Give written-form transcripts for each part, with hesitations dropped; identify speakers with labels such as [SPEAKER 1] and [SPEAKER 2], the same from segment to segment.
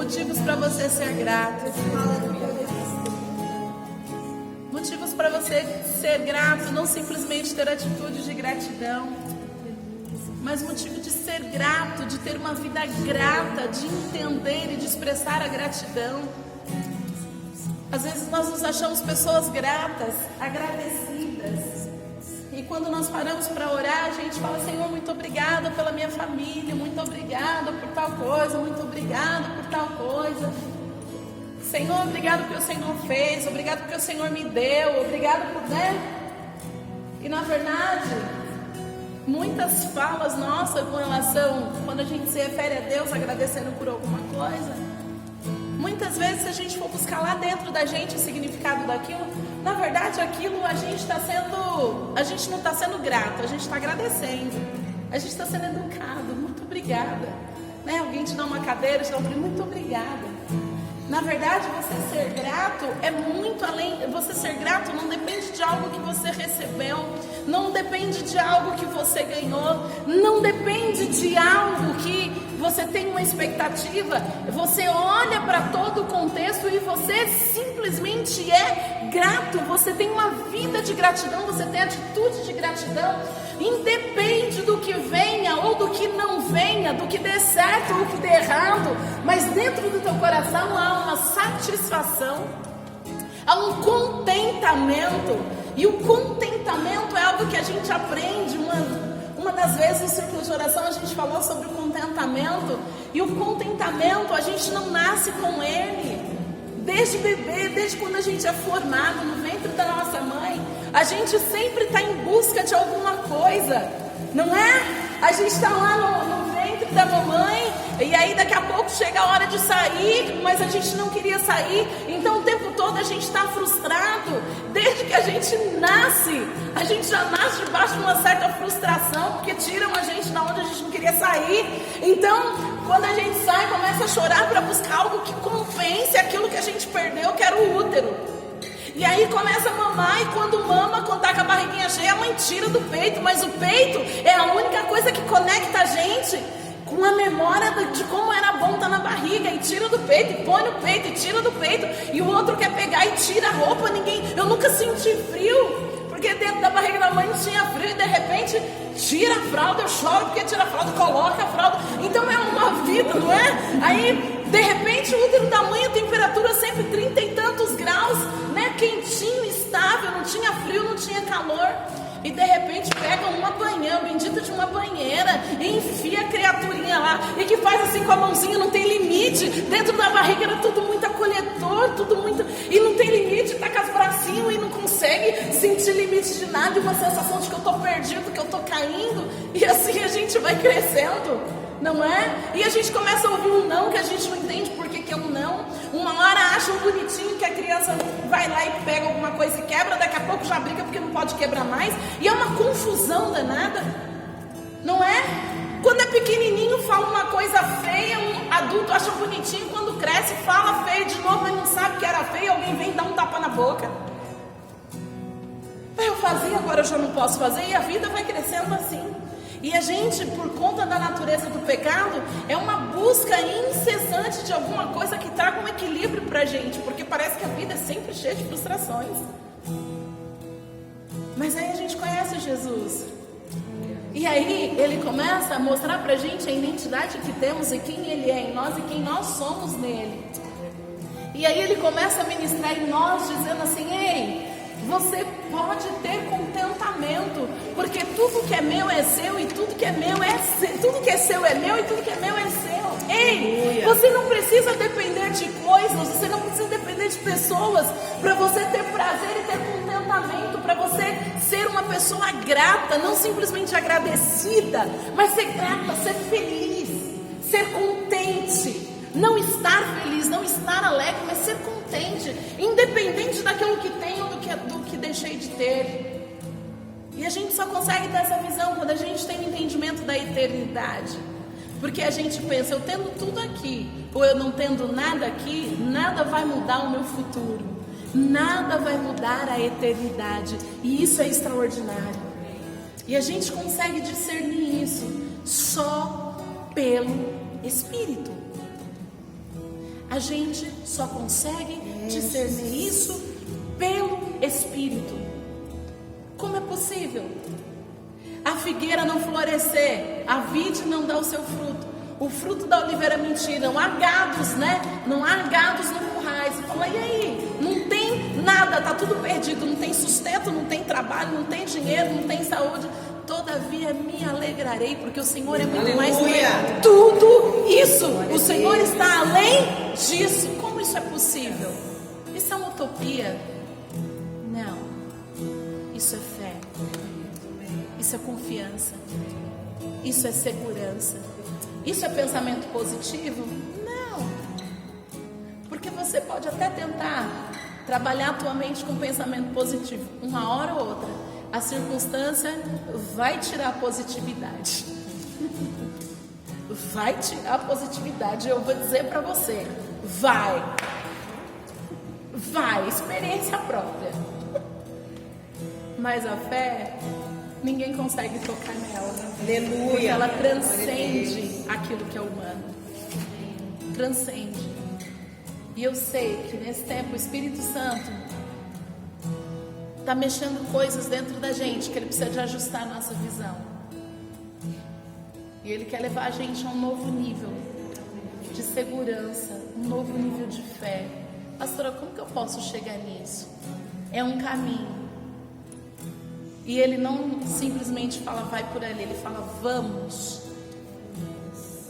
[SPEAKER 1] motivos para você ser grato. Motivos para você ser grato, não simplesmente ter atitude de gratidão, mas motivo de ser grato, de ter uma vida grata, de entender e de expressar a gratidão. Às vezes nós nos achamos pessoas gratas, agradecidas. E quando nós paramos para orar, a gente fala: Senhor, muito obrigada pela minha família, muito obrigada por tal coisa, muito obrigada por tal coisa. Senhor, obrigado porque o Senhor fez, obrigado porque o Senhor me deu, obrigado por, E na verdade, muitas falas nossas com relação, quando a gente se refere a Deus agradecendo por alguma coisa, muitas vezes, se a gente for buscar lá dentro da gente o significado daquilo, na verdade aquilo a gente não está sendo grato, a gente está agradecendo, a gente está sendo educado, muito obrigada, Alguém te dá uma cadeira, te dá muito obrigada. Na verdade, você ser grato é muito além. Você ser grato não depende de algo que você recebeu, não depende de algo que você ganhou, não depende de algo que você tem uma expectativa. Você olha para todo o contexto e você simplesmente é grato. Você tem uma vida de gratidão, você tem atitude de gratidão. Independe do que venha ou do que não venha, do que dê certo ou do que dê errado, mas dentro do teu coração há uma satisfação, há um contentamento. E o contentamento é algo que a gente aprende. Uma das vezes no círculo de oração a gente falou sobre o contentamento. E o contentamento, a gente não nasce com ele. Desde bebê, desde quando a gente é formado no ventre da nossa mãe, a gente sempre está em busca de alguma coisa, não é? A gente está lá no ventre da mamãe, e aí daqui a pouco chega a hora de sair, mas a gente não queria sair, então o tempo todo a gente está frustrado. Desde que a gente nasce, a gente já nasce debaixo de uma certa frustração, porque tiram a gente da onde a gente não queria sair. Então, quando a gente sai, começa a chorar para buscar algo que compense aquilo que a gente perdeu, que era o útero. E aí começa a mamar, e quando mama, quando tá com a barriguinha cheia, a mãe tira do peito. Mas o peito é a única coisa que conecta a gente com a memória de como era bom estar na barriga. E tira do peito, e põe no peito, e tira do peito. E o outro quer pegar e tira a roupa. Eu nunca senti frio, porque dentro da barriga da mãe tinha frio. E de repente tira a fralda, eu choro porque tira a fralda, coloca a fralda. Então é uma vida, não é? Aí de repente o útero da mãe, a temperatura sempre 30 e tantos graus, quentinho, estável, não tinha frio, não tinha calor. E de repente pega uma banheira, bendita de uma banheira, e enfia a criaturinha lá, e que faz assim com a mãozinha, não tem limite. Dentro da barriga era tudo muito acolhedor, tudo muito, e não tem limite, tá com os bracinhos e não consegue sentir limite de nada, e uma sensação de que eu tô perdido, que eu tô caindo. E assim a gente vai crescendo, não é? E a gente começa a ouvir um não que a gente não entende por que é um não. Uma hora acha um bonitinho que a criança vai lá e pega alguma coisa e quebra, daqui a pouco já briga porque não pode quebrar mais. E é uma confusão danada, não é? Quando é pequenininho fala uma coisa feia, um adulto acha bonitinho, quando cresce fala feio de novo, mas não sabe que era feio, alguém vem dar um tapa na boca. Eu fazia, agora eu já não posso fazer, e a vida vai crescendo assim. E a gente, por conta da natureza do pecado, é uma busca incessante de alguma coisa que traga um equilíbrio pra gente, porque parece que a vida é sempre cheia de frustrações. Mas aí a gente conhece Jesus, e aí ele começa a mostrar pra gente a identidade que temos e quem ele é em nós e quem nós somos nele. E aí ele começa a ministrar em nós, dizendo assim: ei, você pode ter contentamento, porque tudo que é meu é seu, e tudo que é meu é seu, tudo que é seu é meu, e tudo que é meu é seu. Ei, você não precisa depender de coisas, você não precisa depender de pessoas para você ter prazer e ter contentamento, para você ser uma pessoa grata, não simplesmente agradecida, mas ser grata, ser feliz, ser contente. Não estar feliz, não estar alegre, mas ser contente, independente daquilo que tenho, do que deixei de ter. E a gente só consegue ter essa visão quando a gente tem o entendimento da eternidade. Porque a gente pensa, eu tendo tudo aqui, ou eu não tendo nada aqui, nada vai mudar o meu futuro. Nada vai mudar a eternidade. E isso é extraordinário. E a gente consegue discernir isso só pelo Espírito. A gente só consegue discernir isso pelo Espírito. Como é possível a figueira não florescer, a vide não dar o seu fruto, o fruto da oliveira é mentira, não há gados, né? Não há gados no currais. Você fala, e aí? Não tem nada, tá tudo perdido, não tem sustento, não tem trabalho, não tem dinheiro, não tem saúde. Todavia me alegrarei, porque o Senhor é muito mais do que tudo isso. O Senhor está além disso. Como isso é possível? Isso é uma utopia? Não. Isso é fé. Isso é confiança. Isso é segurança. Isso é pensamento positivo? Não. Porque você pode até tentar trabalhar a tua mente com pensamento positivo. Uma hora ou outra, a circunstância vai tirar a positividade. Vai tirar a positividade. Eu vou dizer para você, vai, experiência própria. Mas a fé, ninguém consegue tocar nela.
[SPEAKER 2] Aleluia.
[SPEAKER 1] Porque ela transcende aquilo que é humano. Transcende. E eu sei que nesse tempo o Espírito Santo está mexendo coisas dentro da gente, que ele precisa de ajustar a nossa visão. E ele quer levar a gente a um novo nível de segurança, um novo nível de fé. Pastora, como que eu posso chegar nisso? É um caminho. E ele não simplesmente fala vai por ali, ele fala vamos.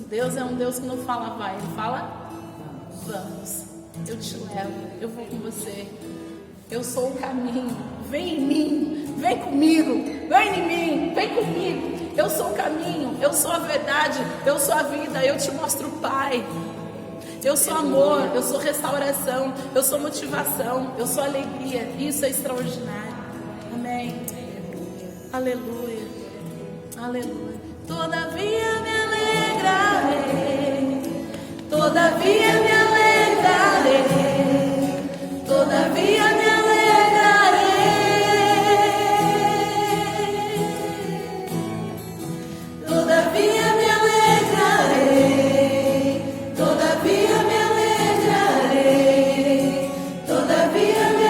[SPEAKER 1] Deus é um Deus que não fala vai, ele fala vamos. Eu te levo, eu vou com você. Eu sou o caminho, vem em mim, vem comigo, vem em mim, vem comigo. Eu sou o caminho, eu sou a verdade, eu sou a vida, eu te mostro o Pai. Eu sou amor, eu sou restauração, eu sou motivação, eu sou alegria. Isso é extraordinário. Amém. Aleluia. Aleluia. Todavia me alegrarei. Todavia me alegrarei. Todavia me alegrarei. Todavia me alegrarei. Todavia me alegrarei. Todavia me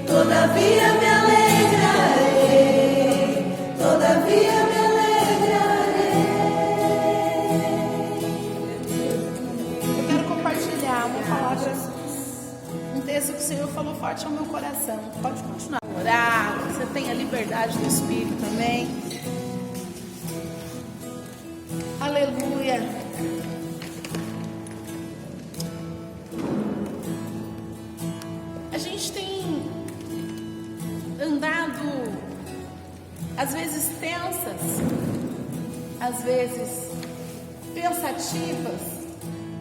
[SPEAKER 1] todavia me alegrarei, todavia me alegrarei. Eu quero compartilhar uma palavra, um texto que o Senhor falou forte ao meu coração. Pode continuar a orar, você tem a liberdade do Espírito também. Aleluia. A gente tem andado, às vezes tensas, às vezes pensativas,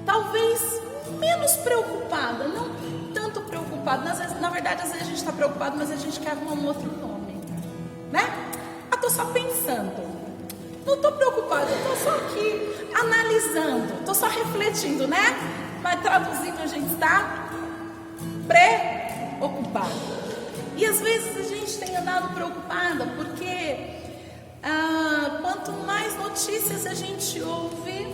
[SPEAKER 1] talvez menos preocupada, não tanto preocupada. Na verdade, às vezes a gente está preocupado, mas a gente quer arrumar um outro nome, né? Estou só pensando, não estou preocupada, estou só aqui analisando, estou só refletindo, né? Mas traduzindo, a gente está preocupado. E às vezes a gente tem andado preocupada porque quanto mais notícias a gente ouve,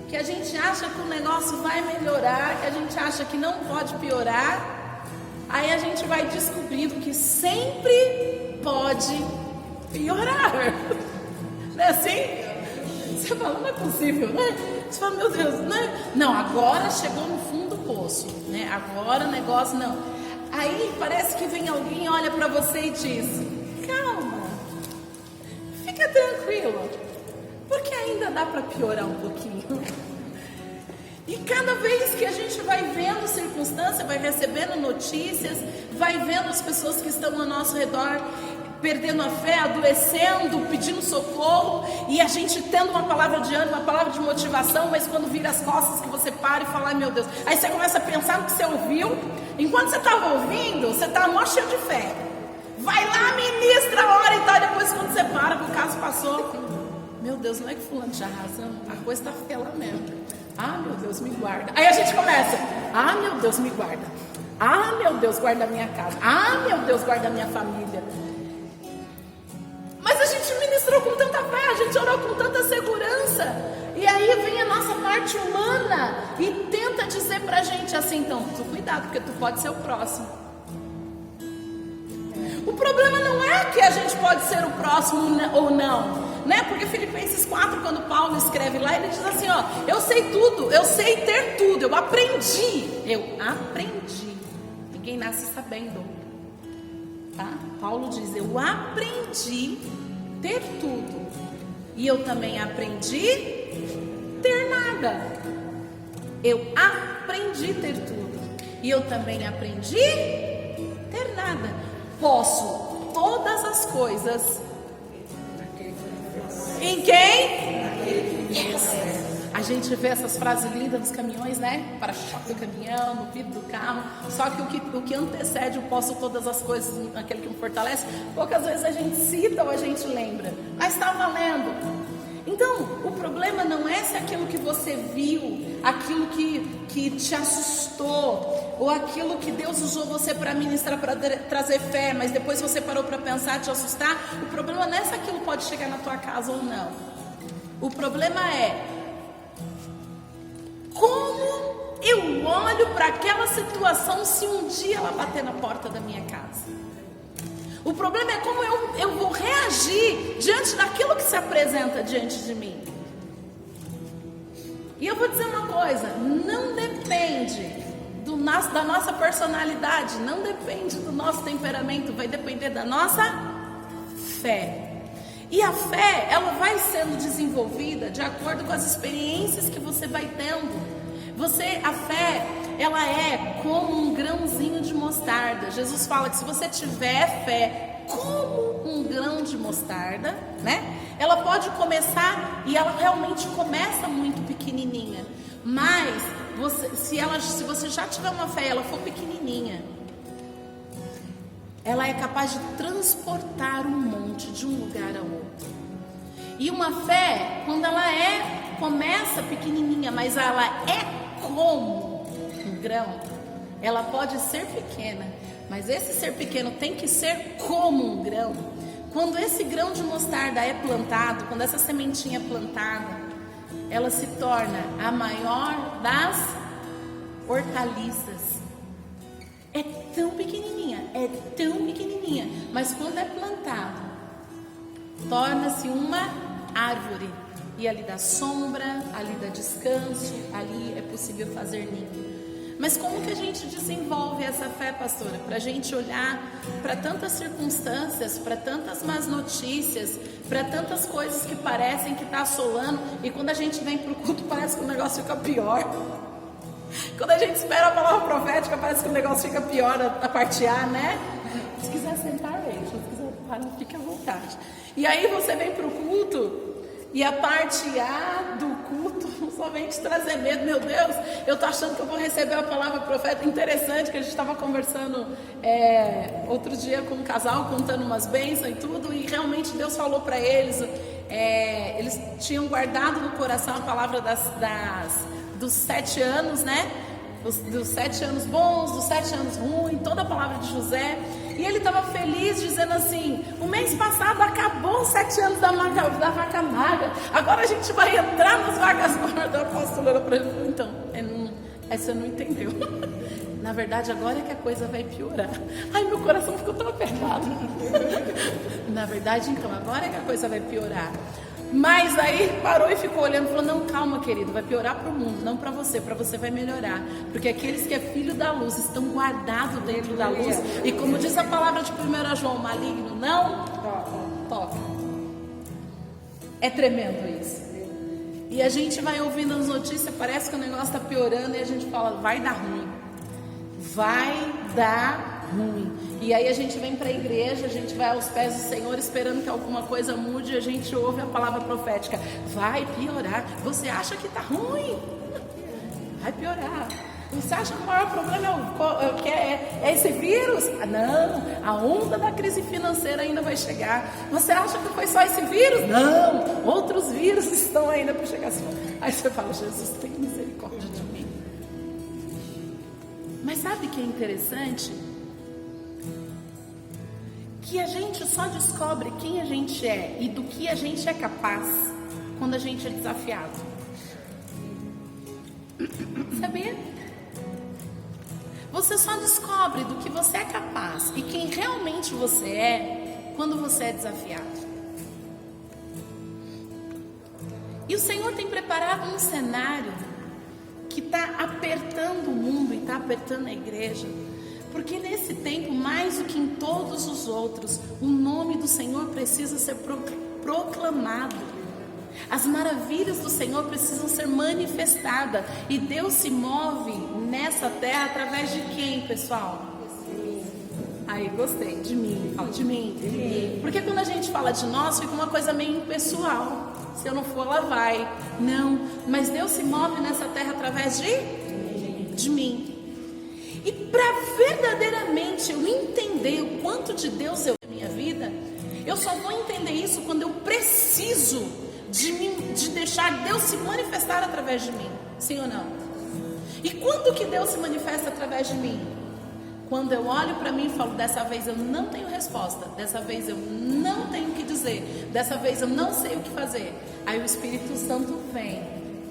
[SPEAKER 1] que a gente acha que o negócio vai melhorar, que a gente acha que não pode piorar, aí a gente vai descobrindo que sempre pode piorar. Não é assim? Você fala, não é possível, né? Você fala, meu Deus, né? Não, agora chegou no fundo do poço, né? Agora o negócio não. Aí parece que vem alguém, olha para você e diz, calma, fica tranquilo, porque ainda dá para piorar um pouquinho. E cada vez que a gente vai vendo circunstância, vai recebendo notícias, vai vendo as pessoas que estão ao nosso redor perdendo a fé, adoecendo, pedindo socorro, e a gente tendo uma palavra de ânimo, uma palavra de motivação, mas quando vira as costas que você para e fala, ai meu Deus, aí você começa a pensar no que você ouviu. Enquanto você estava ouvindo, você estava mó cheio de fé, vai lá, ministra, ora e tal, depois quando você para, que o caso passou, meu Deus, não é que fulano tinha razão, a coisa está feia lá mesmo, ah meu Deus, me guarda. Aí a gente começa, ah meu Deus, me guarda, ah meu Deus, guarda a minha casa, ah meu Deus, guarda a minha família. Mas a gente ministrou com tanta fé, a gente orou com tanta segurança. E aí vem a nossa parte humana e tenta dizer pra gente assim, então, tu cuidado, porque tu pode ser o próximo. O problema não é que a gente pode ser o próximo ou não, né? Porque Filipenses 4, quando Paulo escreve lá, ele diz assim, ó, eu sei tudo, eu sei ter tudo, eu aprendi. Ninguém nasce sabendo, tá? Paulo diz, eu aprendi ter tudo. E eu também aprendi ter nada. Eu aprendi ter tudo. E eu também aprendi ter nada. Posso todas as coisas em quem? Yes. A gente vê essas frases lindas nos caminhões, né? Para-choque do caminhão, no vidro do carro. Só que o que antecede o posso todas as coisas, aquele que me fortalece, poucas vezes a gente cita ou a gente lembra. Mas está valendo. Então, o problema não é se aquilo que você viu, aquilo que te assustou, ou aquilo que Deus usou você para ministrar, para trazer fé, mas depois você parou para pensar, te assustar. O problema não é se aquilo pode chegar na tua casa ou não. O problema é como eu olho para aquela situação se um dia ela bater na porta da minha casa. O problema é como eu vou reagir diante daquilo que se apresenta diante de mim. E eu vou dizer uma coisa, não depende da nossa personalidade, não depende do nosso temperamento, vai depender da nossa fé. E a fé, ela vai sendo desenvolvida de acordo com as experiências que você vai tendo. A fé, ela é como um grãozinho de mostarda. Jesus fala que se você tiver fé como um grão de mostarda, né? Ela pode começar, e ela realmente começa muito pequenininha. Mas se você já tiver uma fé, ela for pequenininha, ela é capaz de transportar um monte de um lugar ao outro. E uma fé, quando ela começa pequenininha, mas ela é como um grão, ela pode ser pequena, mas esse ser pequeno tem que ser como um grão. Quando esse grão de mostarda é plantado, quando essa sementinha é plantada, ela se torna a maior das hortaliças. É tão pequenininha, mas quando é plantado, torna-se uma árvore. E ali dá sombra, ali dá descanso, ali é possível fazer ninho. Mas como que a gente desenvolve essa fé, pastora? Para a gente olhar para tantas circunstâncias, para tantas más notícias, para tantas coisas que parecem que está assolando, e quando a gente vem para o culto parece que o negócio fica pior. Quando a gente espera a palavra profética, parece que o negócio fica pior a parte A, né? Se quiser sentar, Rachel, se quiser parar, fique à vontade. E aí você vem para o culto, e a parte A do culto só vem te trazer medo. Meu Deus, eu tô achando que eu vou receber a palavra profética. Interessante que a gente estava conversando outro dia com um casal, contando umas bênçãos e tudo, e realmente Deus falou para eles, eles tinham guardado no coração a palavra dos 7 anos, né? Dos 7 anos bons, dos 7 anos ruins, toda a palavra de José. E ele estava feliz, dizendo assim: o mês passado acabou os 7 anos da vaca magra, agora a gente vai entrar nas vacas gordas. A pastora olhou para ele: então, essa não entendeu. Na verdade, agora é que a coisa vai piorar. Ai, meu coração ficou tão apertado. Na verdade, então, agora é que a coisa vai piorar. Mas aí parou e ficou olhando e falou: não, calma, querido, vai piorar para o mundo, não para você vai melhorar, porque aqueles que é filho da luz estão guardados dentro da luz, e como diz a palavra de 1 João, maligno não toca. É tremendo isso. E a gente vai ouvindo as notícias, parece que o negócio está piorando, e a gente fala: vai dar ruim, vai dar ruim. E aí a gente vem para a igreja, a gente vai aos pés do Senhor esperando que alguma coisa mude, e a gente ouve a palavra profética: vai piorar. Você acha que está ruim? Vai piorar. Você acha que o maior problema é esse vírus? Não, a onda da crise financeira ainda vai chegar. Você acha que foi só esse vírus? Não, outros vírus estão ainda para chegar. Aí você fala: Jesus, tem misericórdia de mim. Mas sabe o que é interessante? que a gente só descobre quem a gente é e do que a gente é capaz quando a gente é desafiado. Sabia? Você só descobre do que você é capaz e quem realmente você é quando você é desafiado. E o Senhor tem preparado um cenário que está apertando o mundo e está apertando a igreja, porque nesse tempo, mais do que em todos os outros, o nome do Senhor precisa ser proclamado. As maravilhas do Senhor precisam ser manifestadas. E Deus se move nessa terra através de quem, pessoal? Aí, gostei, de mim. Fala de mim. Porque quando a gente fala de nós, fica uma coisa meio impessoal. Se eu não for, ela vai. Não, mas Deus se move nessa terra através de mim. E para verdadeiramente eu entender o quanto de Deus eu tenho na minha vida, eu só vou entender isso quando eu preciso de deixar Deus se manifestar através de mim. Sim ou não? E quando que Deus se manifesta através de mim? Quando eu olho para mim e falo, dessa vez eu não tenho resposta, dessa vez eu não tenho o que dizer, dessa vez eu não sei o que fazer. Aí o Espírito Santo vem,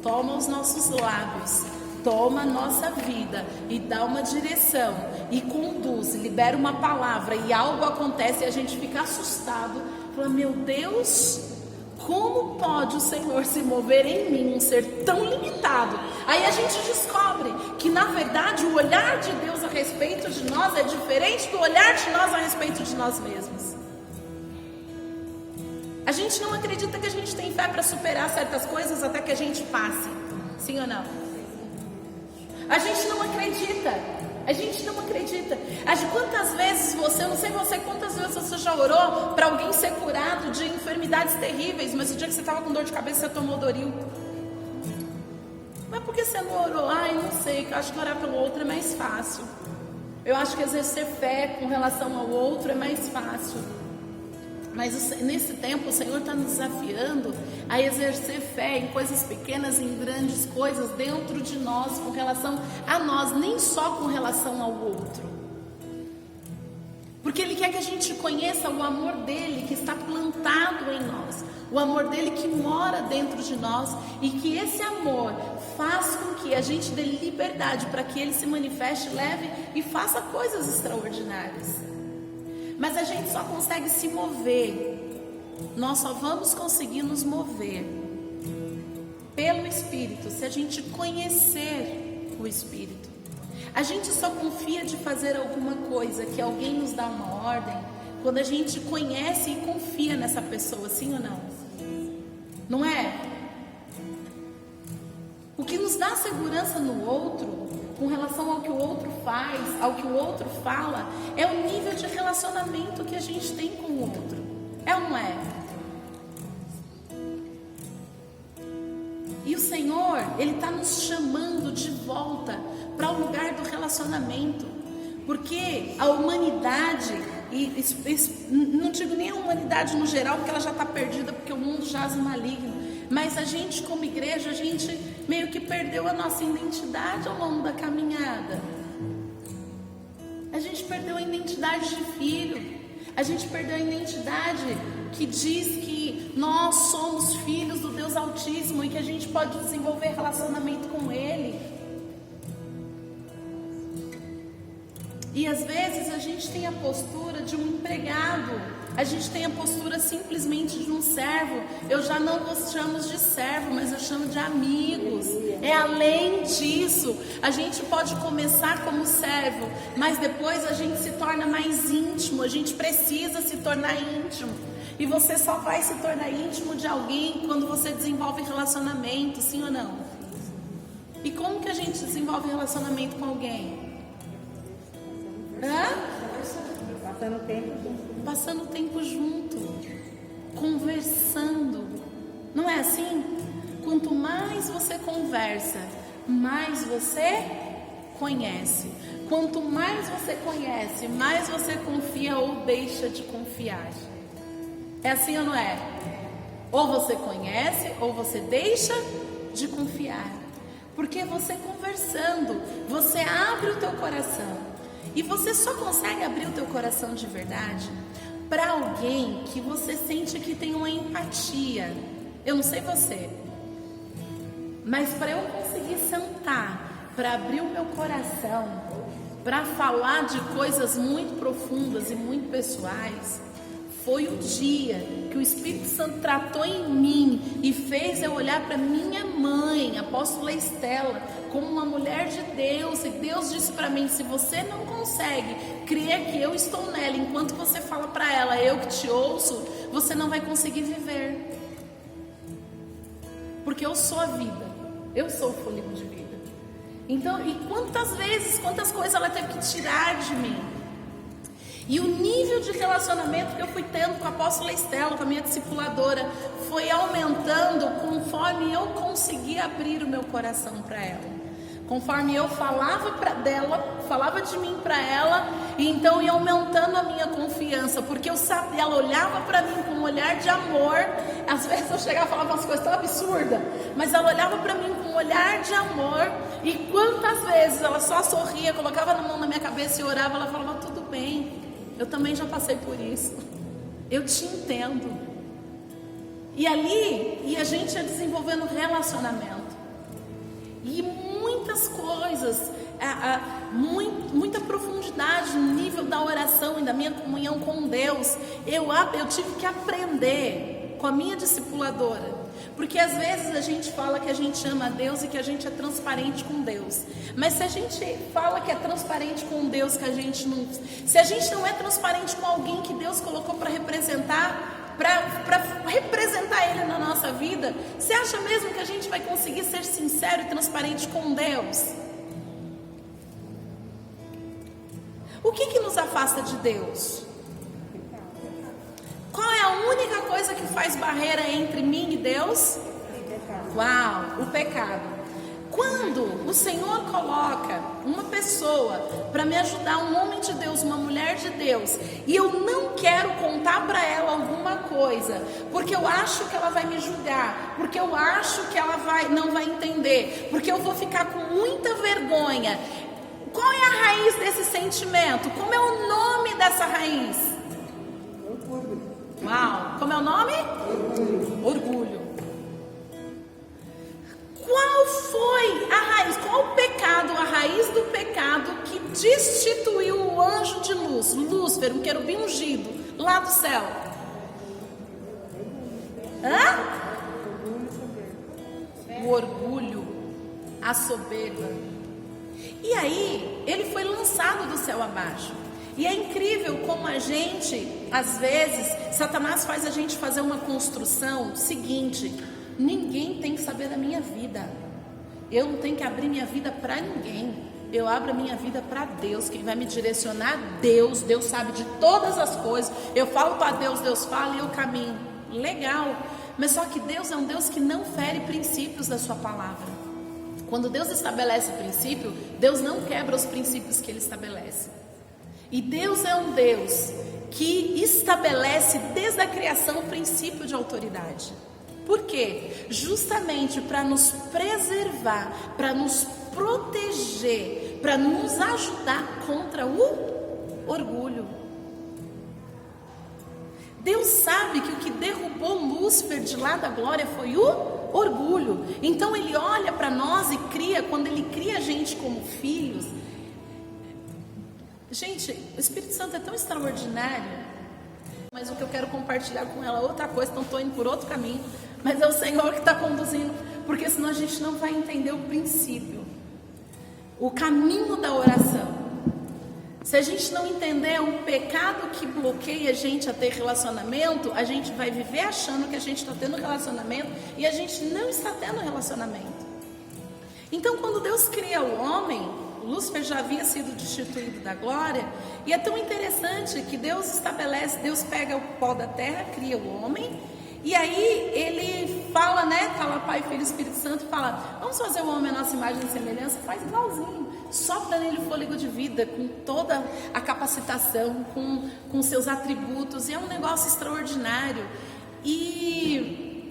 [SPEAKER 1] toma os nossos lábios, toma a nossa vida e dá uma direção e conduz, libera uma palavra e algo acontece e a gente fica assustado, fala, meu Deus, como pode o Senhor se mover em mim, um ser tão limitado? Aí a gente descobre que na verdade o olhar de Deus a respeito de nós é diferente do olhar de nós a respeito de nós mesmos. A gente não acredita que a gente tem fé para superar certas coisas até que a gente passe, sim ou não? A gente não acredita. Quantas vezes você, eu não sei você, quantas vezes você já orou para alguém ser curado de enfermidades terríveis, mas o dia que você estava com dor de cabeça você tomou Doril? Mas por que você não orou? Eu não sei, eu acho que orar pelo outro é mais fácil. Eu acho que exercer fé com relação ao outro é mais fácil. Mas nesse tempo o Senhor está nos desafiando a exercer fé em coisas pequenas e em grandes coisas dentro de nós, com relação a nós, nem só com relação ao outro. Porque Ele quer que a gente conheça o amor dEle que está plantado em nós, o amor dEle que mora dentro de nós, e que esse amor faz com que a gente dê liberdade para que Ele se manifeste, leve e faça coisas extraordinárias. Mas a gente só consegue se mover, nós só vamos conseguir nos mover pelo Espírito se a gente conhecer o Espírito. A gente só confia de fazer alguma coisa, que alguém nos dá uma ordem, quando a gente conhece e confia nessa pessoa, sim ou não? Não é? O que nos dá segurança no outro, com relação ao que o outro faz, ao que o outro fala, é o nível de relacionamento que a gente tem com o outro. É ou não é? E o Senhor, Ele está nos chamando de volta para o lugar do relacionamento. Porque a humanidade, não digo nem a humanidade no geral, porque ela já está perdida, porque o mundo jaz maligno. Mas a gente como igreja, a gente meio que perdeu a nossa identidade ao longo da caminhada. A gente perdeu a identidade de filho. A gente perdeu a identidade que diz que nós somos filhos do Deus Altíssimo e que a gente pode desenvolver relacionamento com Ele. E às vezes a gente tem a postura de um empregado, a gente tem a postura simplesmente de um servo. Eu já não os chamo de servo, mas eu chamo de amigos. É além disso. A gente pode começar como servo, mas depois a gente se torna mais íntimo. A gente precisa se tornar íntimo. E você só vai se tornar íntimo de alguém quando você desenvolve relacionamento, sim ou não? E como que a gente desenvolve relacionamento com alguém? Passando tempo junto, conversando. Não é assim? Quanto mais você conversa, mais você conhece. Quanto mais você conhece, mais você confia ou deixa de confiar. É assim ou não é? Ou você conhece ou você deixa de confiar. Porque você conversando, você abre o teu coração. E você só consegue abrir o teu coração de verdade para alguém que você sente que tem uma empatia. Eu não sei você, mas para eu conseguir sentar, para abrir o meu coração, para falar de coisas muito profundas e muito pessoais, foi o dia que o Espírito Santo tratou em mim e fez eu olhar para minha mãe, a apóstola Estela, como uma mulher de Deus. E Deus disse para mim: se você não consegue crer que eu estou nela, enquanto você fala para ela, eu que te ouço, você não vai conseguir viver. Porque eu sou a vida, eu sou o fôlego de vida. Então, e quantas vezes, quantas coisas ela teve que tirar de mim. E o nível de relacionamento que eu fui tendo com a apóstola Estela, com a minha discipuladora, foi aumentando conforme eu conseguia abrir o meu coração para ela. Conforme eu falava falava de mim para ela, e então ia aumentando a minha confiança, porque eu sabia, ela olhava para mim com um olhar de amor. Às vezes eu chegava e falava umas coisas tão absurdas, mas ela olhava para mim com um olhar de amor. E quantas vezes ela só sorria, colocava a mão na minha cabeça e orava, ela falava: tudo bem, eu também já passei por isso, eu te entendo. E ali, e a gente ia desenvolvendo relacionamento. E muitas coisas, muita profundidade no nível da oração e da minha comunhão com Deus. Eu tive que aprender com a minha discipuladora. Porque às vezes a gente fala que a gente ama a Deus e que a gente é transparente com Deus. Mas se a gente fala que é transparente com Deus, que a gente não... Se a gente não é transparente com alguém que Deus colocou para representar, para representar Ele na nossa vida, você acha mesmo que a gente vai conseguir ser sincero e transparente com Deus? O que nos afasta de Deus? Qual é a única coisa que faz barreira entre mim e Deus? Uau, o pecado. Quando o Senhor coloca uma pessoa para me ajudar, um homem de Deus, uma mulher de Deus, e eu não quero contar para ela alguma coisa, porque eu acho que ela vai me julgar, porque eu acho que ela não vai entender, porque eu vou ficar com muita vergonha. Qual é a raiz desse sentimento? Como é o nome dessa raiz? Uau, como é o nome? Orgulho. Qual foi a raiz? Qual o pecado, a raiz do pecado que destituiu o anjo de luz, Lúcifer, um querubim ungido, lá do céu? O orgulho, a soberba. E aí, ele foi lançado do céu abaixo. E é incrível como a gente, às vezes, Satanás faz a gente fazer uma construção seguinte: ninguém tem que saber da minha vida, eu não tenho que abrir minha vida para ninguém, eu abro a minha vida para Deus, quem vai me direcionar? Deus sabe de todas as coisas, eu falo para Deus, Deus fala e eu caminho. Legal, mas só que Deus é um Deus que não fere princípios da sua palavra. Quando Deus estabelece princípio, Deus não quebra os princípios que Ele estabelece. E Deus é um Deus que estabelece desde a criação o princípio de autoridade. Por quê? Justamente para nos preservar, para nos proteger, para nos ajudar contra o orgulho. Deus sabe que o que derrubou Lúcifer de lá da glória foi o orgulho. Então Ele olha para nós e cria, quando Ele cria a gente como filhos. Gente, o Espírito Santo é tão extraordinário, mas o que eu quero compartilhar com ela é outra coisa, então estou indo por outro caminho, mas é o Senhor que está conduzindo, porque senão a gente não vai entender o princípio, o caminho da oração. Se a gente não entender o pecado que bloqueia a gente a ter relacionamento, a gente vai viver achando que a gente está tendo relacionamento e a gente não está tendo relacionamento. Então, quando Deus cria o homem, Lúcifer já havia sido destituído da glória, e é tão interessante que Deus estabelece, Deus pega o pó da terra, cria o homem, e aí Ele fala, né, fala Pai, Filho e Espírito Santo, fala: vamos fazer o homem a nossa imagem e semelhança. Faz igualzinho, sopra nele o fôlego de vida, com toda a capacitação, com seus atributos, e é um negócio extraordinário. E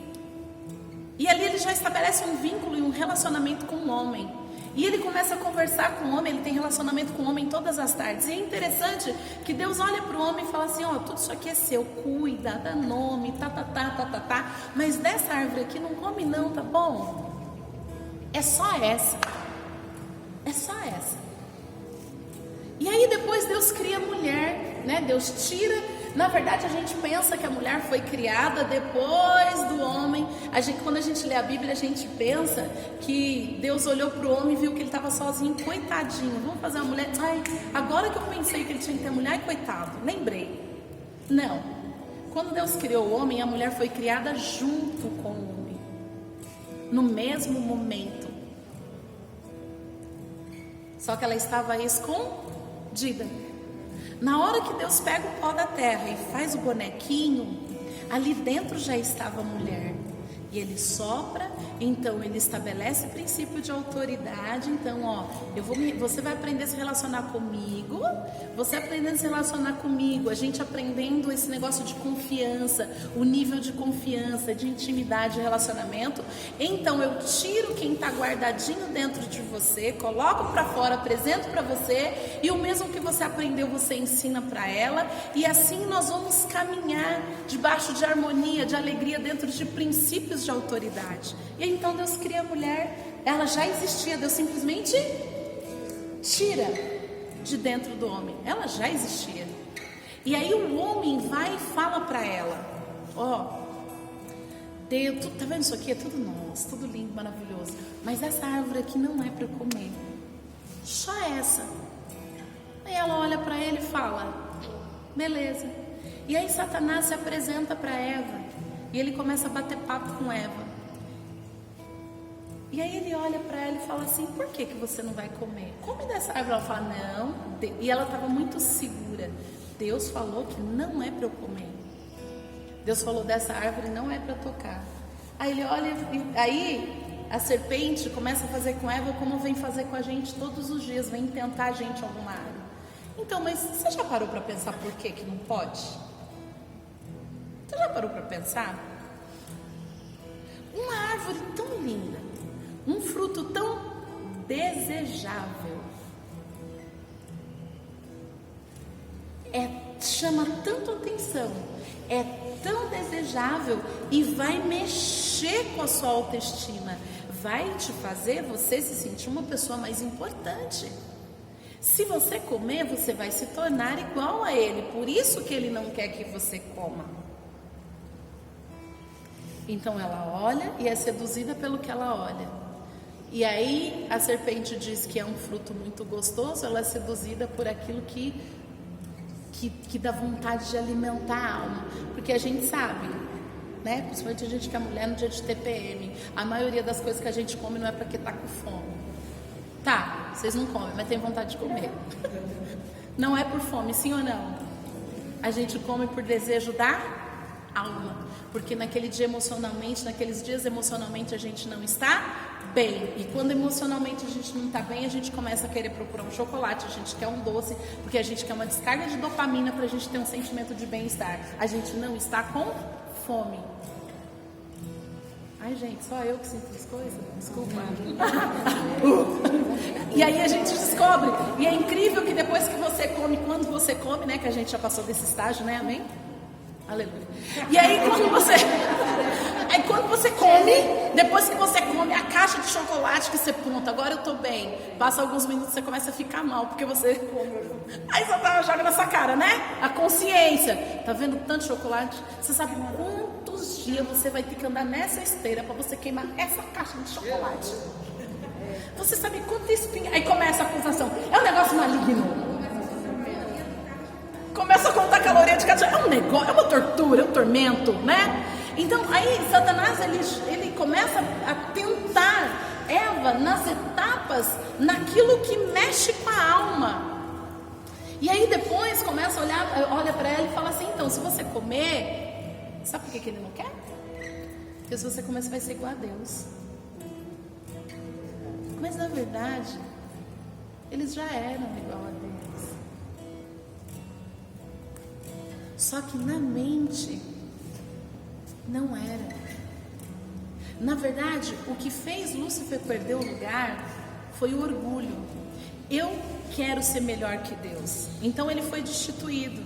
[SPEAKER 1] ali Ele já estabelece um vínculo e um relacionamento com o homem. E ele começa a conversar com o homem, ele tem relacionamento com o homem todas as tardes. E é interessante que Deus olha para o homem e fala assim, ó, tudo isso aqui é seu, cuida, dá nome, mas dessa árvore aqui não come não, tá bom? É só essa. É só essa. E aí depois Deus cria a mulher, né? Deus tira. Na verdade a gente pensa que a mulher foi criada depois do homem. Quando a gente lê a Bíblia, a gente pensa que Deus olhou para o homem e viu que ele estava sozinho, coitadinho. Vamos fazer uma mulher. Ai, agora que eu pensei que ele tinha que ter mulher, coitado, lembrei. Não. Quando Deus criou o homem, a mulher foi criada junto com o homem, no mesmo momento. Só que ela estava escondida. Na hora que Deus pega o pó da terra e faz o bonequinho, ali dentro já estava a mulher. E ele sopra, então ele estabelece princípio de autoridade. Então, ó, você vai aprender a se relacionar comigo. Você aprendendo a se relacionar comigo, a gente aprendendo esse negócio de confiança, o nível de confiança, de intimidade, de relacionamento. Então eu tiro quem está guardadinho dentro de você, coloco para fora, apresento para você, e o mesmo que você aprendeu você ensina para ela, e assim nós vamos caminhar debaixo de harmonia, de alegria, dentro de princípios de autoridade. E então Deus cria a mulher, ela já existia, Deus simplesmente tira de dentro do homem, ela já existia. E aí o homem vai e fala para ela, ó, Deus, tá vendo isso aqui? É tudo nosso, tudo lindo, maravilhoso, mas essa árvore aqui não é para eu comer, só essa. Aí ela olha para ele e fala, beleza. E aí Satanás se apresenta para Eva e ele começa a bater papo com Eva. E aí ele olha para ela e fala assim, por que você não vai comer? Come dessa árvore. Ela fala, não. E ela estava muito segura. Deus falou que não é para eu comer. Deus falou, dessa árvore não é para tocar. Aí ele olha, aí a serpente começa a fazer com Eva como vem fazer com a gente todos os dias, vem tentar a gente em alguma área. Então, mas você já parou para pensar por que não pode? Você já parou para pensar? Uma árvore tão linda, um fruto tão desejável, chama tanto atenção, é tão desejável e vai mexer com a sua autoestima, vai te fazer você se sentir uma pessoa mais importante. Se você comer, você vai se tornar igual a ele, por isso que ele não quer que você coma. Então ela olha e é seduzida pelo que ela olha. E aí a serpente diz que é um fruto muito gostoso, ela é seduzida por aquilo que dá vontade de alimentar a alma. Porque a gente sabe, né? Principalmente a gente que é mulher no dia de TPM, a maioria das coisas que a gente come não é porque tá com fome. Tá, vocês não comem, mas tem vontade de comer. Não é por fome, sim ou não? A gente come por desejo da alma, porque naquele dia emocionalmente, naqueles dias emocionalmente a gente não está bem, e quando emocionalmente a gente não está bem, a gente começa a querer procurar um chocolate, a gente quer um doce, porque a gente quer uma descarga de dopamina para a gente ter um sentimento de bem-estar. A gente não está com fome. Ai gente, só eu que sinto as coisas? Desculpa. E aí a gente descobre, e é incrível que depois que você come, quando você come, né, que a gente já passou desse estágio, né, amém? Aleluia. E aí quando você come, depois que você come a caixa de chocolate que você pronto, agora eu tô bem. Passa alguns minutos, você começa a ficar mal, porque você aí você joga na sua cara, né? A consciência. Tá vendo tanto chocolate? Você sabe quantos dias você vai ter que andar nessa esteira para você queimar essa caixa de chocolate? Você sabe quanta espinha. Aí começa a acusação. É um negócio maligno. Começa a contar caloria de cada dia. É um negócio, é uma tortura, é um tormento, né? Então aí Satanás ele começa a tentar Eva nas etapas, naquilo que mexe com a alma. E aí depois começa a olha para ela e fala assim, então se você comer, sabe por que ele não quer? Porque se você comer, você vai ser igual a Deus. Mas na verdade, eles já eram igual a Deus. Só que na mente não era. Na verdade, o que fez Lúcifer perder o lugar foi o orgulho. Eu quero ser melhor que Deus. Então ele foi destituído.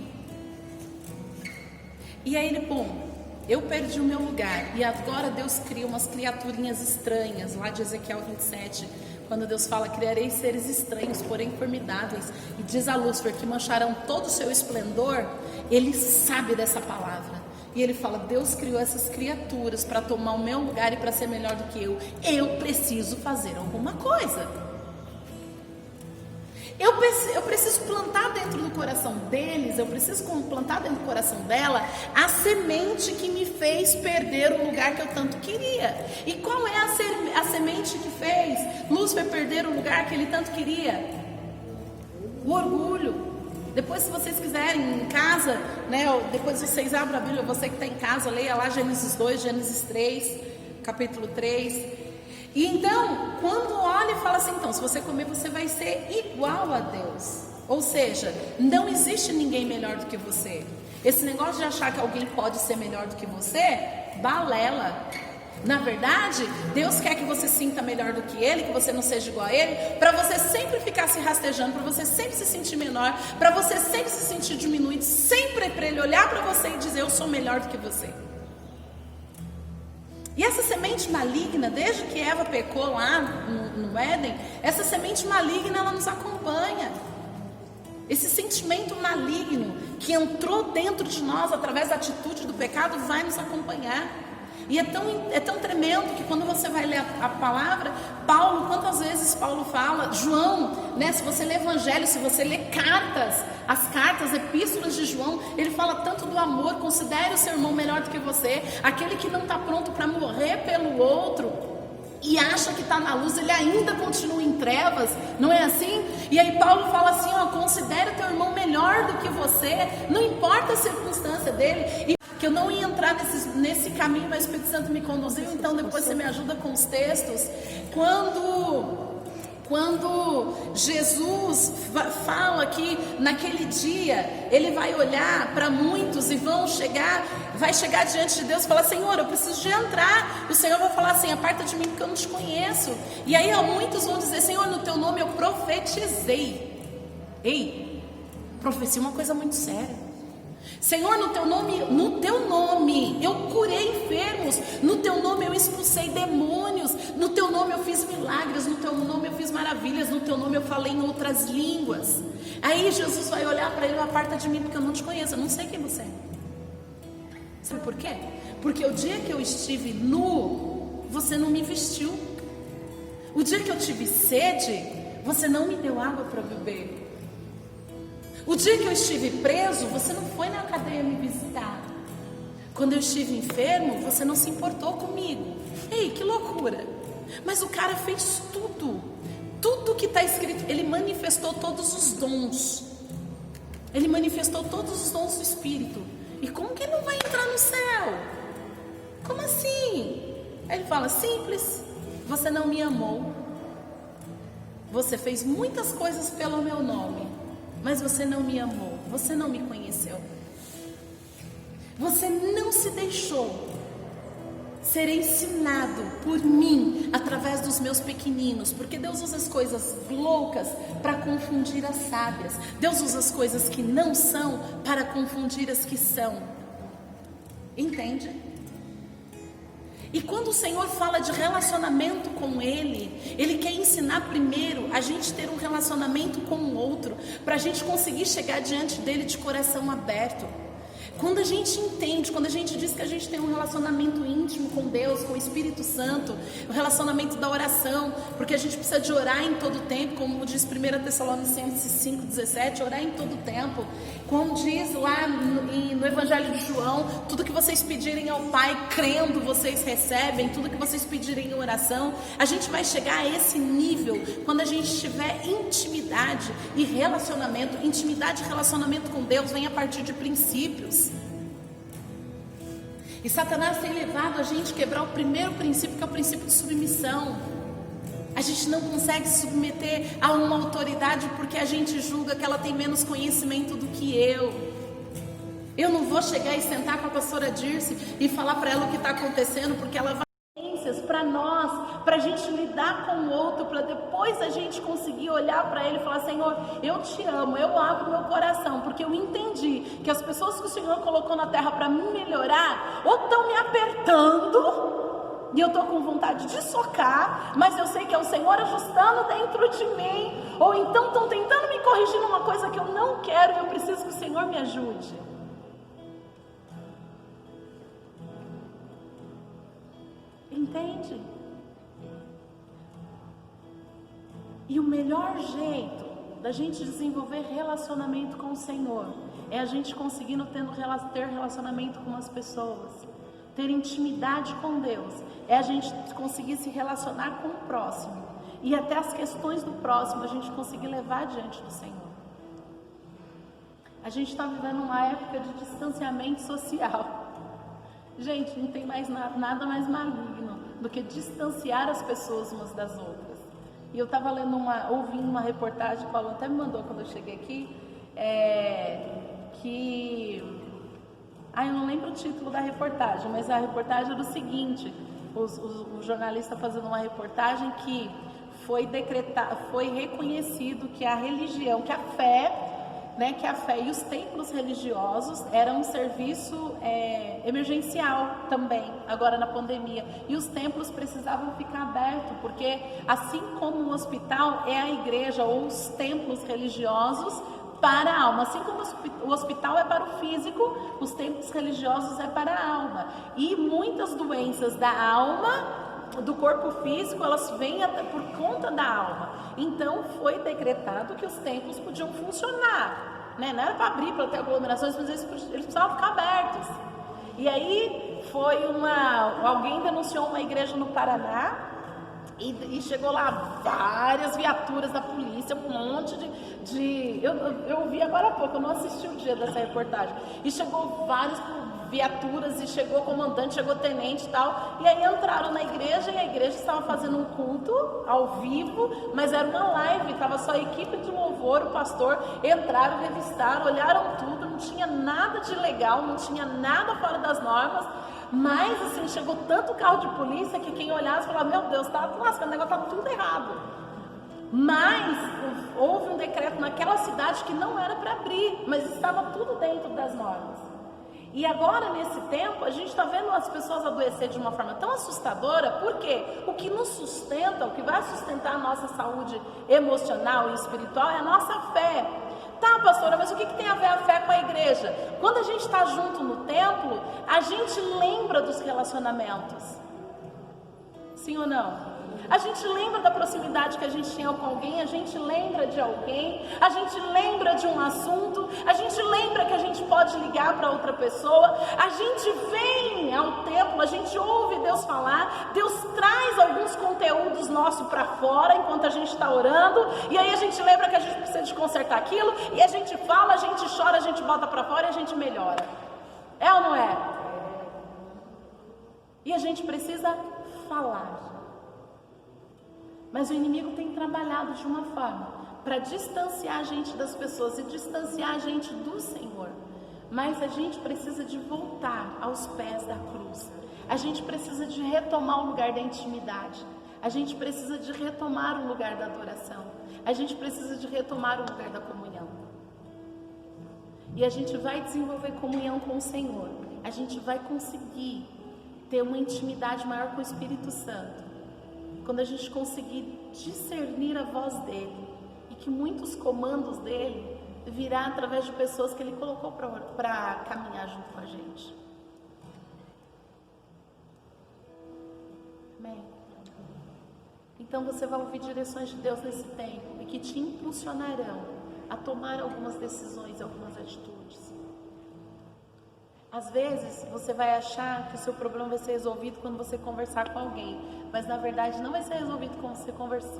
[SPEAKER 1] E aí ele, bom, eu perdi o meu lugar. E agora Deus cria umas criaturinhas estranhas, lá de Ezequiel 27, quando Deus fala, criarei seres estranhos, porém formidáveis. E diz a Lúcifer que mancharão todo o seu esplendor. Ele sabe dessa palavra. E ele fala, Deus criou essas criaturas para tomar o meu lugar e para ser melhor do que eu. Eu preciso fazer alguma coisa. Eu preciso plantar dentro do coração deles, eu preciso plantar dentro do coração dela a semente que me fez perder o lugar que eu tanto queria. E qual é a semente que fez Lúcifer perder o lugar que ele tanto queria? O orgulho. Depois, se vocês quiserem em casa, né, depois vocês abrem a Bíblia, você que está em casa, leia lá Gênesis 2, Gênesis 3, capítulo 3. E então, quando olha e fala assim, então, se você comer, você vai ser igual a Deus. Ou seja, não existe ninguém melhor do que você. Esse negócio de achar que alguém pode ser melhor do que você, balela. Na verdade, Deus quer que você sinta melhor do que Ele, que você não seja igual a Ele, para você sempre ficar se rastejando, para você sempre se sentir menor, para você sempre se sentir diminuído, sempre para Ele olhar para você e dizer, eu sou melhor do que você. E essa semente maligna, desde que Eva pecou lá no Éden, essa semente maligna, ela nos acompanha. Esse sentimento maligno que entrou dentro de nós através da atitude do pecado vai nos acompanhar. E é tão tremendo que quando você vai ler a palavra, Paulo, quantas vezes Paulo fala, João, né, se você lê Evangelho, se você lê cartas, as cartas, epístolas de João, ele fala tanto do amor, considere o seu irmão melhor do que você, aquele que não está pronto para morrer pelo outro, e acha que está na luz, ele ainda continua em trevas, não é assim? E aí Paulo fala assim, ó, considere o teu irmão melhor do que você, não importa a circunstância dele, e que eu não ia entrar nesse caminho, mas o Espírito Santo me conduziu, então depois você me ajuda com os textos. Quando Jesus fala que naquele dia ele vai olhar para muitos e vai chegar diante de Deus e falar, Senhor, eu preciso de entrar. O Senhor vai falar assim, aparta de mim porque eu não te conheço. E aí muitos vão dizer, Senhor, no teu nome eu profetizei. Ei, profecia é uma coisa muito séria. Senhor, no teu nome eu curei enfermos, no teu nome eu expulsei demônios, no teu nome eu fiz milagres, no teu nome eu fiz maravilhas, no teu nome eu falei em outras línguas. Aí Jesus vai olhar para ele, aparta de mim porque eu não te conheço, eu não sei quem você é. Sabe por quê? Porque o dia que eu estive nu, você não me vestiu. O dia que eu tive sede, você não me deu água para beber. O dia que eu estive preso, você não foi na cadeia me visitar. Quando eu estive enfermo, você não se importou comigo. Ei, que loucura. Mas o cara fez tudo que está escrito. Ele manifestou todos os dons. Ele manifestou todos os dons do Espírito. E como que ele não vai entrar no céu? Como assim? Aí ele fala, simples, você não me amou. Você fez muitas coisas pelo meu nome, mas você não me amou, você não me conheceu. Você não se deixou ser ensinado por mim através dos meus pequeninos, porque Deus usa as coisas loucas para confundir as sábias. Deus usa as coisas que não são para confundir as que são. Entende? E quando o Senhor fala de relacionamento com Ele quer ensinar primeiro a gente ter um relacionamento com o outro, para a gente conseguir chegar diante dEle de coração aberto. Quando a gente entende, quando a gente diz que a gente tem um relacionamento íntimo com Deus, com o Espírito Santo, o relacionamento da oração, porque a gente precisa de orar em todo tempo, como diz 1 Tessalonicenses 5,17, orar em todo tempo. Como diz lá no Evangelho de João, tudo que vocês pedirem ao Pai, crendo, vocês recebem, tudo que vocês pedirem em oração. A gente vai chegar a esse nível quando a gente tiver intimidade e relacionamento. Intimidade e relacionamento com Deus vem a partir de princípios. E Satanás tem levado a gente a quebrar o primeiro princípio, que é o princípio de submissão. A gente não consegue se submeter a uma autoridade porque a gente julga que ela tem menos conhecimento do que eu. Eu não vou chegar e sentar com a pastora Dirce e falar para ela o que está acontecendo, porque ela vai para nós, para a gente lidar com o outro, para depois a gente conseguir olhar para ele e falar: Senhor, eu te amo, eu abro meu coração, porque eu entendi que as pessoas que o Senhor colocou na terra para me melhorar, ou estão me apertando, e eu estou com vontade de socar, mas eu sei que é o Senhor ajustando dentro de mim, ou então estão tentando me corrigir numa coisa que eu não quero e eu preciso que o Senhor me ajude. Entende? E o melhor jeito da gente desenvolver relacionamento com o Senhor é a gente conseguindo ter relacionamento com as pessoas, ter intimidade com Deus, é a gente conseguir se relacionar com o próximo, e até as questões do próximo a gente conseguir levar diante do Senhor. A gente está vivendo uma época de distanciamento social. Gente, não tem mais nada mais maligno do que distanciar as pessoas umas das outras. E eu estava ouvindo uma reportagem, o Paulo até me mandou quando eu cheguei aqui, eu não lembro o título da reportagem, mas a reportagem era o seguinte: o jornalista fazendo uma reportagem que foi reconhecido que a religião, que a fé e os templos religiosos eram um serviço emergencial também, agora na pandemia. E os templos precisavam ficar abertos, porque assim como o hospital é a igreja ou os templos religiosos para a alma, assim como o hospital é para o físico, os templos religiosos é para a alma. E muitas doenças da alma, do corpo físico, elas vêm por conta da alma. Então foi decretado que os templos podiam funcionar, né? Não era para abrir, para ter aglomerações, mas eles precisavam ficar abertos. E aí alguém denunciou uma igreja no Paraná, e chegou lá várias viaturas da polícia, um monte eu vi agora há pouco, eu não assisti o dia dessa reportagem, e chegou várias viaturas, e chegou comandante, chegou tenente e tal, e aí entraram na igreja, e a igreja estava fazendo um culto ao vivo, mas era uma live, estava só a equipe de louvor, o pastor, entraram, revistaram, olharam tudo, não tinha nada de legal, não tinha nada fora das normas, mas assim, chegou tanto carro de polícia que quem olhasse falava: meu Deus, tá lascando, o negócio tá tudo errado. Mas houve um decreto naquela cidade que não era para abrir, mas estava tudo dentro das normas. E agora, nesse tempo, a gente está vendo as pessoas adoecer de uma forma tão assustadora, porque o que nos sustenta, o que vai sustentar a nossa saúde emocional e espiritual é a nossa fé. Tá, pastora, mas o que tem a ver a fé com a igreja? Quando a gente está junto no templo, a gente lembra dos relacionamentos. Sim ou não? A gente lembra da proximidade que a gente tinha com alguém, a gente lembra de alguém, a gente lembra de um assunto, a gente lembra que a gente pode ligar para outra pessoa, a gente vem ao templo, a gente ouve Deus falar, Deus traz alguns conteúdos nossos para fora enquanto a gente está orando, e aí a gente lembra que a gente precisa de consertar aquilo, e a gente fala, a gente chora, a gente bota para fora e a gente melhora. É ou não é? E a gente precisa falar. Mas o inimigo tem trabalhado de uma forma para distanciar a gente das pessoas e distanciar a gente do Senhor. Mas a gente precisa de voltar aos pés da cruz. A gente precisa de retomar o lugar da intimidade. A gente precisa de retomar o lugar da adoração. A gente precisa de retomar o lugar da comunhão. E a gente vai desenvolver comunhão com o Senhor. A gente vai conseguir ter uma intimidade maior com o Espírito Santo quando a gente conseguir discernir a voz dele, e que muitos comandos dele virá através de pessoas que ele colocou para caminhar junto com a gente. Amém? Então você vai ouvir direções de Deus nesse tempo, e que te impulsionarão a tomar algumas decisões, algumas atitudes. Às vezes você vai achar que o seu problema vai ser resolvido quando você conversar com alguém, mas na verdade não vai ser resolvido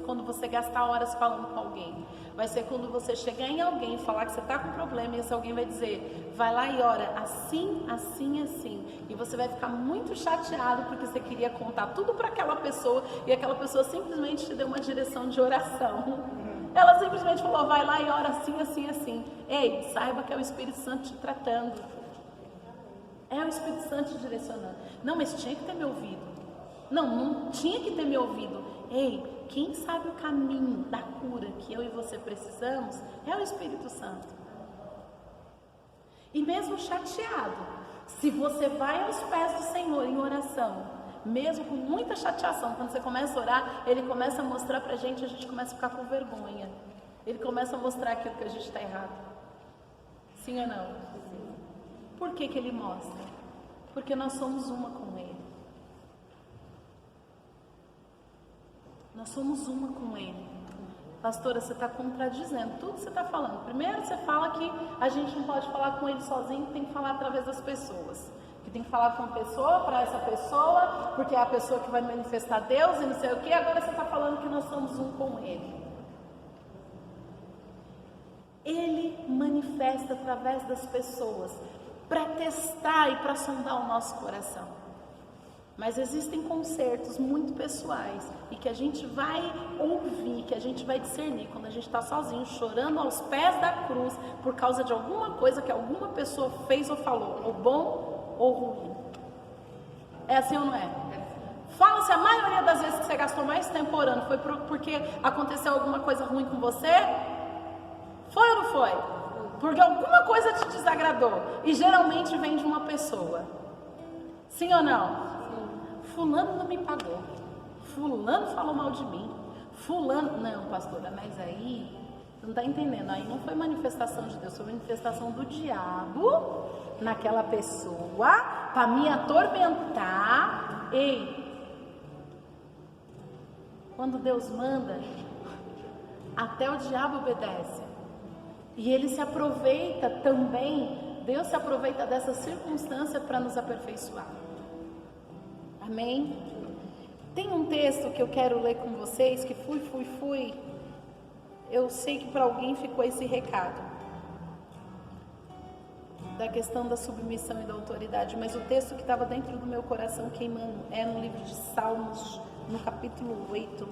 [SPEAKER 1] quando você gastar horas falando com alguém. Vai ser quando você chegar em alguém e falar que você está com problema, e esse alguém vai dizer: vai lá e ora assim, assim, assim. E você vai ficar muito chateado porque você queria contar tudo para aquela pessoa, e aquela pessoa simplesmente te deu uma direção de oração. Ela simplesmente falou: vai lá e ora assim, assim, assim. Ei, saiba que é o Espírito Santo te tratando. É o Espírito Santo te direcionando. Não, mas tinha que ter me ouvido. Não tinha que ter me ouvido. Ei, quem sabe o caminho da cura que eu e você precisamos é o Espírito Santo. E mesmo chateado, se você vai aos pés do Senhor em oração, mesmo com muita chateação, quando você começa a orar, Ele começa a mostrar pra gente, a gente começa a ficar com vergonha. Ele começa a mostrar aquilo que a gente está errado. Sim ou não? Por que Ele mostra? Porque nós somos uma com Ele. Nós somos uma com Ele. Pastora, você está contradizendo tudo que você está falando. Primeiro você fala que a gente não pode falar com Ele sozinho, tem que falar através das pessoas. Que tem que falar com uma pessoa, para essa pessoa, porque é a pessoa que vai manifestar Deus e não sei o que. Agora você está falando que nós somos um com Ele. Ele manifesta através das pessoas para testar e para sondar o nosso coração. Mas existem concertos muito pessoais e que a gente vai ouvir, que a gente vai discernir quando a gente está sozinho, chorando aos pés da cruz por causa de alguma coisa que alguma pessoa fez ou falou, ou bom ou ruim. É assim ou não é? Fala se a maioria das vezes que você gastou mais tempo orando foi porque aconteceu alguma coisa ruim com você? Foi ou não foi? Porque alguma coisa te desagradou. E geralmente vem de uma pessoa. Sim ou não? Fulano não me pagou. Fulano falou mal de mim. Fulano... Não, pastora, mas aí... Você não está entendendo. Aí não foi manifestação de Deus. Foi manifestação do diabo naquela pessoa para me atormentar. Ei! Quando Deus manda, até o diabo obedece. E ele se aproveita também, Deus se aproveita dessa circunstância para nos aperfeiçoar. Amém? Tem um texto que eu quero ler com vocês, que fui. Eu sei que para alguém ficou esse recado. Da questão da submissão e da autoridade. Mas o texto que estava dentro do meu coração queimando é no livro de Salmos, no capítulo 8.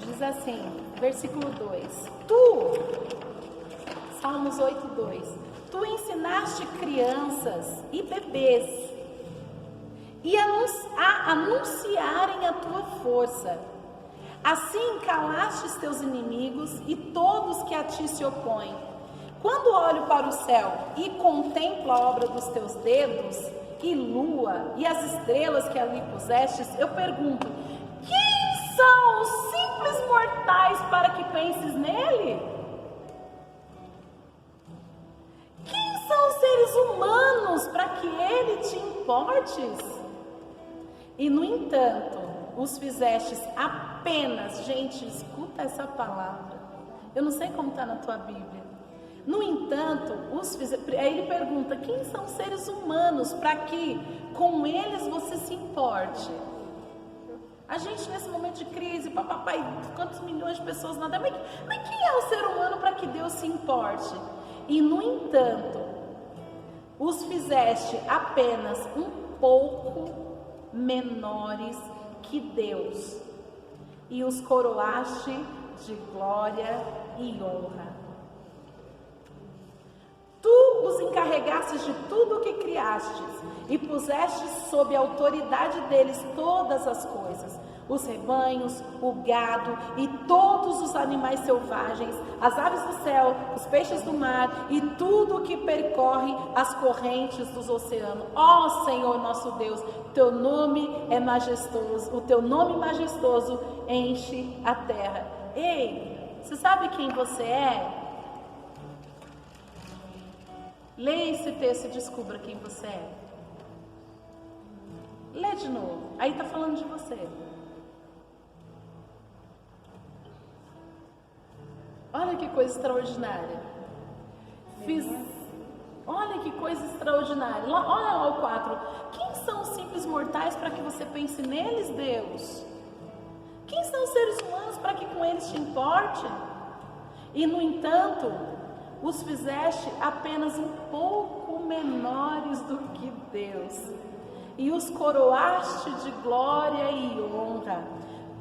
[SPEAKER 1] Diz assim, versículo 2: Salmos 8, 2: Tu ensinaste crianças e bebês e a anunciarem a tua força. Assim calaste os teus inimigos e todos que a ti se opõem. Quando olho para o céu e contemplo a obra dos teus dedos, e lua e as estrelas que ali pusestes, eu pergunto: quem são os simples mortais para que penses nele? Quem são os seres humanos para que ele te importes? E no entanto, os fizestes apenas, gente, escuta essa palavra, eu não sei como está na tua Bíblia. No entanto, aí ele pergunta: quem são os seres humanos para que com eles você se importe? A gente nesse momento de crise, papai, quantos milhões de pessoas nada, mas quem é o ser humano para que Deus se importe? E no entanto, os fizeste apenas um pouco menores que Deus, e os coroaste de glória e honra. Tu os encarregastes de tudo o que criastes e pusestes sob a autoridade deles todas as coisas, os rebanhos, o gado e todos os animais selvagens, as aves do céu, os peixes do mar e tudo o que percorre as correntes dos oceanos. Ó Senhor nosso Deus, teu nome é majestoso, o teu nome majestoso enche a terra. Ei, você sabe quem você é? Leia esse texto e descubra quem você é. Lê de novo. Aí está falando de você. Olha que coisa extraordinária. Olha que coisa extraordinária. Olha lá o 4. Quem são os simples mortais para que você pense neles, Deus? Quem são os seres humanos para que com eles te importe? E no entanto, os fizeste apenas um pouco menores do que Deus, e os coroaste de glória e honra.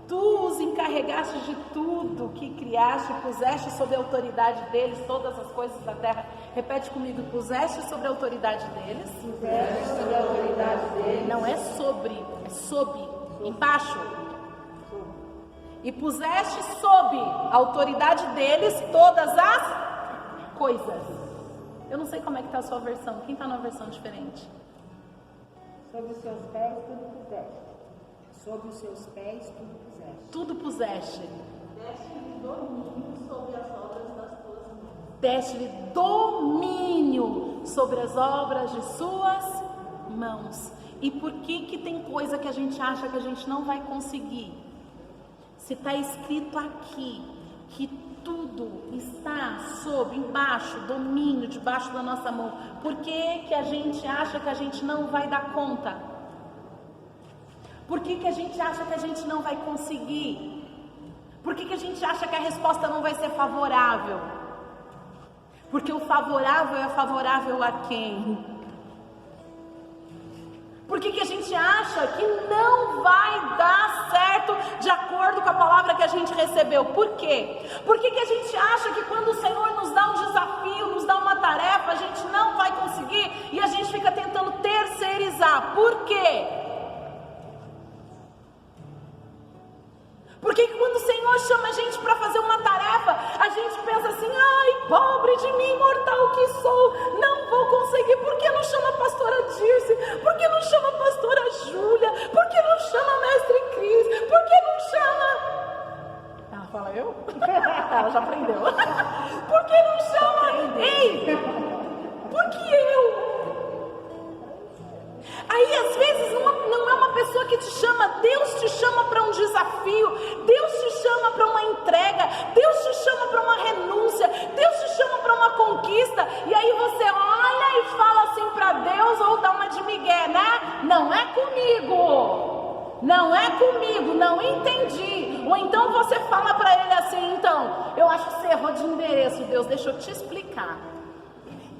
[SPEAKER 1] Tu os encarregaste de tudo que criaste, puseste sob a autoridade deles todas as coisas da terra. Repete comigo, puseste sobre a autoridade deles.
[SPEAKER 2] Puseste sobre a autoridade deles.
[SPEAKER 1] Não é sobre, é sob, embaixo. E puseste sob a autoridade deles todas as coisas. Eu não sei como é que está a sua versão. Quem está numa versão diferente?
[SPEAKER 2] Sobre os seus pés tudo puseste. Sobre os seus pés tudo puseste.
[SPEAKER 1] Tudo puseste.
[SPEAKER 3] Deste-lhe domínio sobre as obras das tuas mãos.
[SPEAKER 1] Deste-lhe domínio sobre as obras de suas mãos. E por que tem coisa que a gente acha que a gente não vai conseguir? Se está escrito aqui que tudo está sob, embaixo, domínio, debaixo da nossa mão, por que a gente acha que a gente não vai dar conta? Por que a gente acha que a gente não vai conseguir? Por que a gente acha que a resposta não vai ser favorável? Porque o favorável é favorável a quem? Por que a gente acha que não vai dar certo de acordo com a palavra que a gente recebeu? Por quê? Por que a gente acha que quando o Senhor nos dá um desafio, nos dá uma tarefa, a gente não vai conseguir e a gente fica tentando terceirizar? Por quê? Porque quando o Senhor chama a gente para fazer uma tarefa, a gente pensa assim, ai, pobre de mim, mortal que sou, não vou conseguir. Por que não chama a pastora Dirce? Por que não chama a pastora Júlia? Por que não chama a mestre Cris? Por que não chama... Ela fala eu? Ela já aprendeu. Por que não chama... Ei, por que eu? Aí às vezes não é uma pessoa que te chama, Deus te chama para um desafio, Deus te chama para uma entrega, Deus te chama para uma renúncia, Deus te chama para uma conquista, e aí você olha e fala assim para Deus, ou dá uma de migué, né? Não é comigo, não é comigo, não entendi. Ou então você fala para ele assim, então, eu acho que você errou de endereço, Deus, deixa eu te explicar.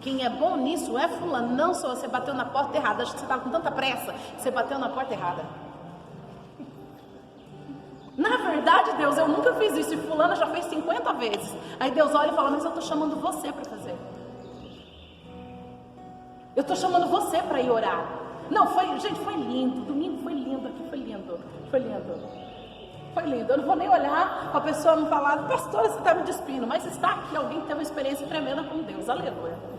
[SPEAKER 1] Quem é bom nisso é fulano, não só você bateu na porta errada. Acho que você estava com tanta pressa que você bateu na porta errada. Na verdade, Deus, eu nunca fiz isso e fulano já fez 50 vezes. Aí Deus olha e fala, mas eu estou chamando você para fazer. Eu estou chamando você para ir orar. Não, gente, foi lindo. Domingo foi lindo aqui, foi lindo. Foi lindo. Foi lindo. Eu não vou nem olhar para a pessoa não falar, pastora, você está me despindo. Mas está aqui alguém que tem uma experiência tremenda com Deus. Aleluia.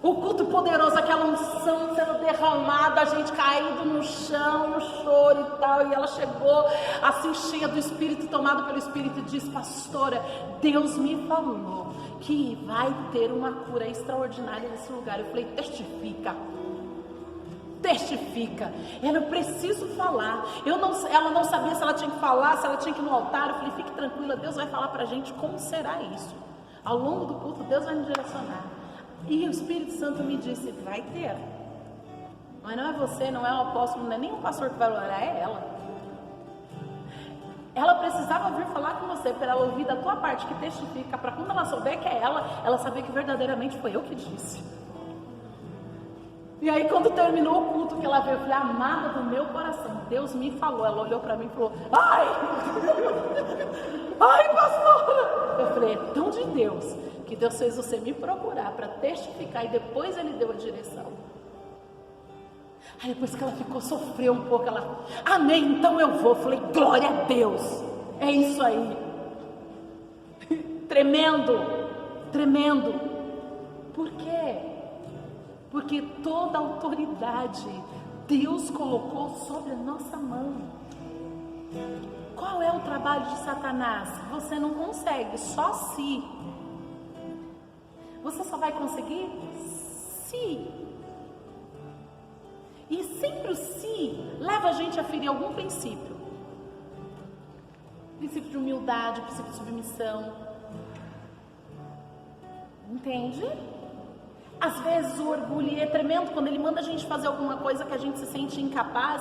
[SPEAKER 1] O culto poderoso, aquela unção sendo derramada, a gente caído no chão, no choro e tal, e ela chegou assim cheia do Espírito, tomada pelo Espírito, e disse, pastora, Deus me falou que vai ter uma cura extraordinária nesse lugar. Eu falei, testifica. Eu preciso falar. Ela não sabia se ela tinha que falar, se ela tinha que ir no altar. Eu falei, fique tranquila, Deus vai falar pra gente como será isso. Ao longo do culto, Deus vai nos direcionar. E o Espírito Santo me disse, vai ter. Mas não é você, não é o apóstolo, não é nem o pastor que vai orar, é ela. Ela precisava vir falar com você para ela ouvir da tua parte, que testifica, para quando ela souber que é ela saber que verdadeiramente foi eu que disse. E aí quando terminou o culto que ela veio, eu falei, amada do meu coração, Deus me falou. Ela olhou para mim e falou, ai pastora. Eu falei, é tão de Deus que Deus fez você me procurar para testificar, e depois Ele deu a direção. Aí depois que ela ficou, sofreu um pouco, ela, amém, então eu vou. Eu falei, glória a Deus, é isso aí. Tremendo. Por quê? Porque toda autoridade Deus colocou sobre a nossa mão. Qual é o trabalho de Satanás? Você não consegue, só se. Você só vai conseguir se. E sempre o se leva a gente a ferir algum princípio. Princípio de humildade, princípio de submissão. Entende? Às vezes o orgulho é tremendo, quando ele manda a gente fazer alguma coisa que a gente se sente incapaz,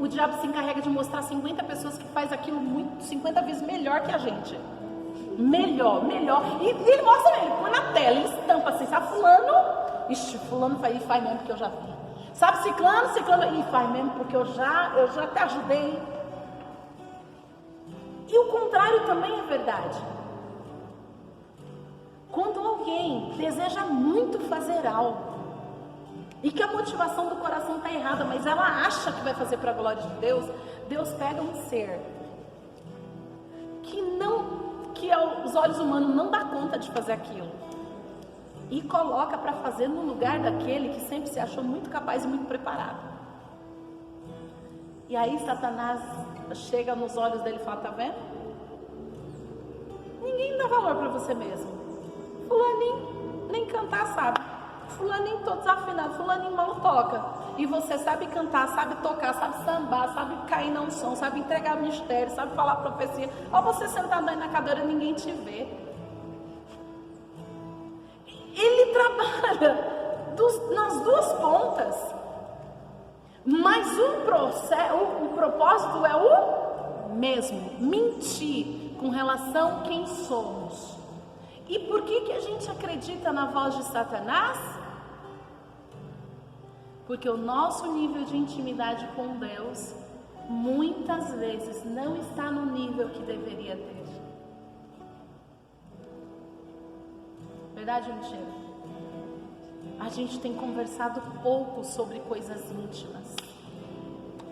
[SPEAKER 1] o diabo se encarrega de mostrar 50 pessoas que faz aquilo 50 vezes melhor que a gente. Melhor. E ele mostra, ele põe na tela, ele estampa assim, sabe, fulano faz mesmo porque eu já vi. Sabe, ciclano, e faz mesmo porque eu já te ajudei. E o contrário também é verdade. Quando alguém deseja muito fazer algo e que a motivação do coração está errada, mas ela acha que vai fazer para a glória de Deus, Deus pega um ser que aos olhos humanos não dá conta de fazer aquilo e coloca para fazer no lugar daquele que sempre se achou muito capaz e muito preparado. E aí Satanás chega nos olhos dele e fala: tá vendo? Ninguém dá valor para você mesmo. Fulaninho nem cantar sabe, fulaninho todo desafinado, fulaninho mal toca, e você sabe cantar, sabe tocar, sabe sambar, sabe cair na unção, sabe entregar mistério, sabe falar profecia. Ou você sentado aí na cadeira e ninguém te vê. Ele trabalha nas duas pontas, mas o propósito é o mesmo: mentir com relação a quem somos. E por que a gente acredita na voz de Satanás? Porque o nosso nível de intimidade com Deus muitas vezes não está no nível que deveria ter. Verdade ou mentira? A gente tem conversado pouco sobre coisas íntimas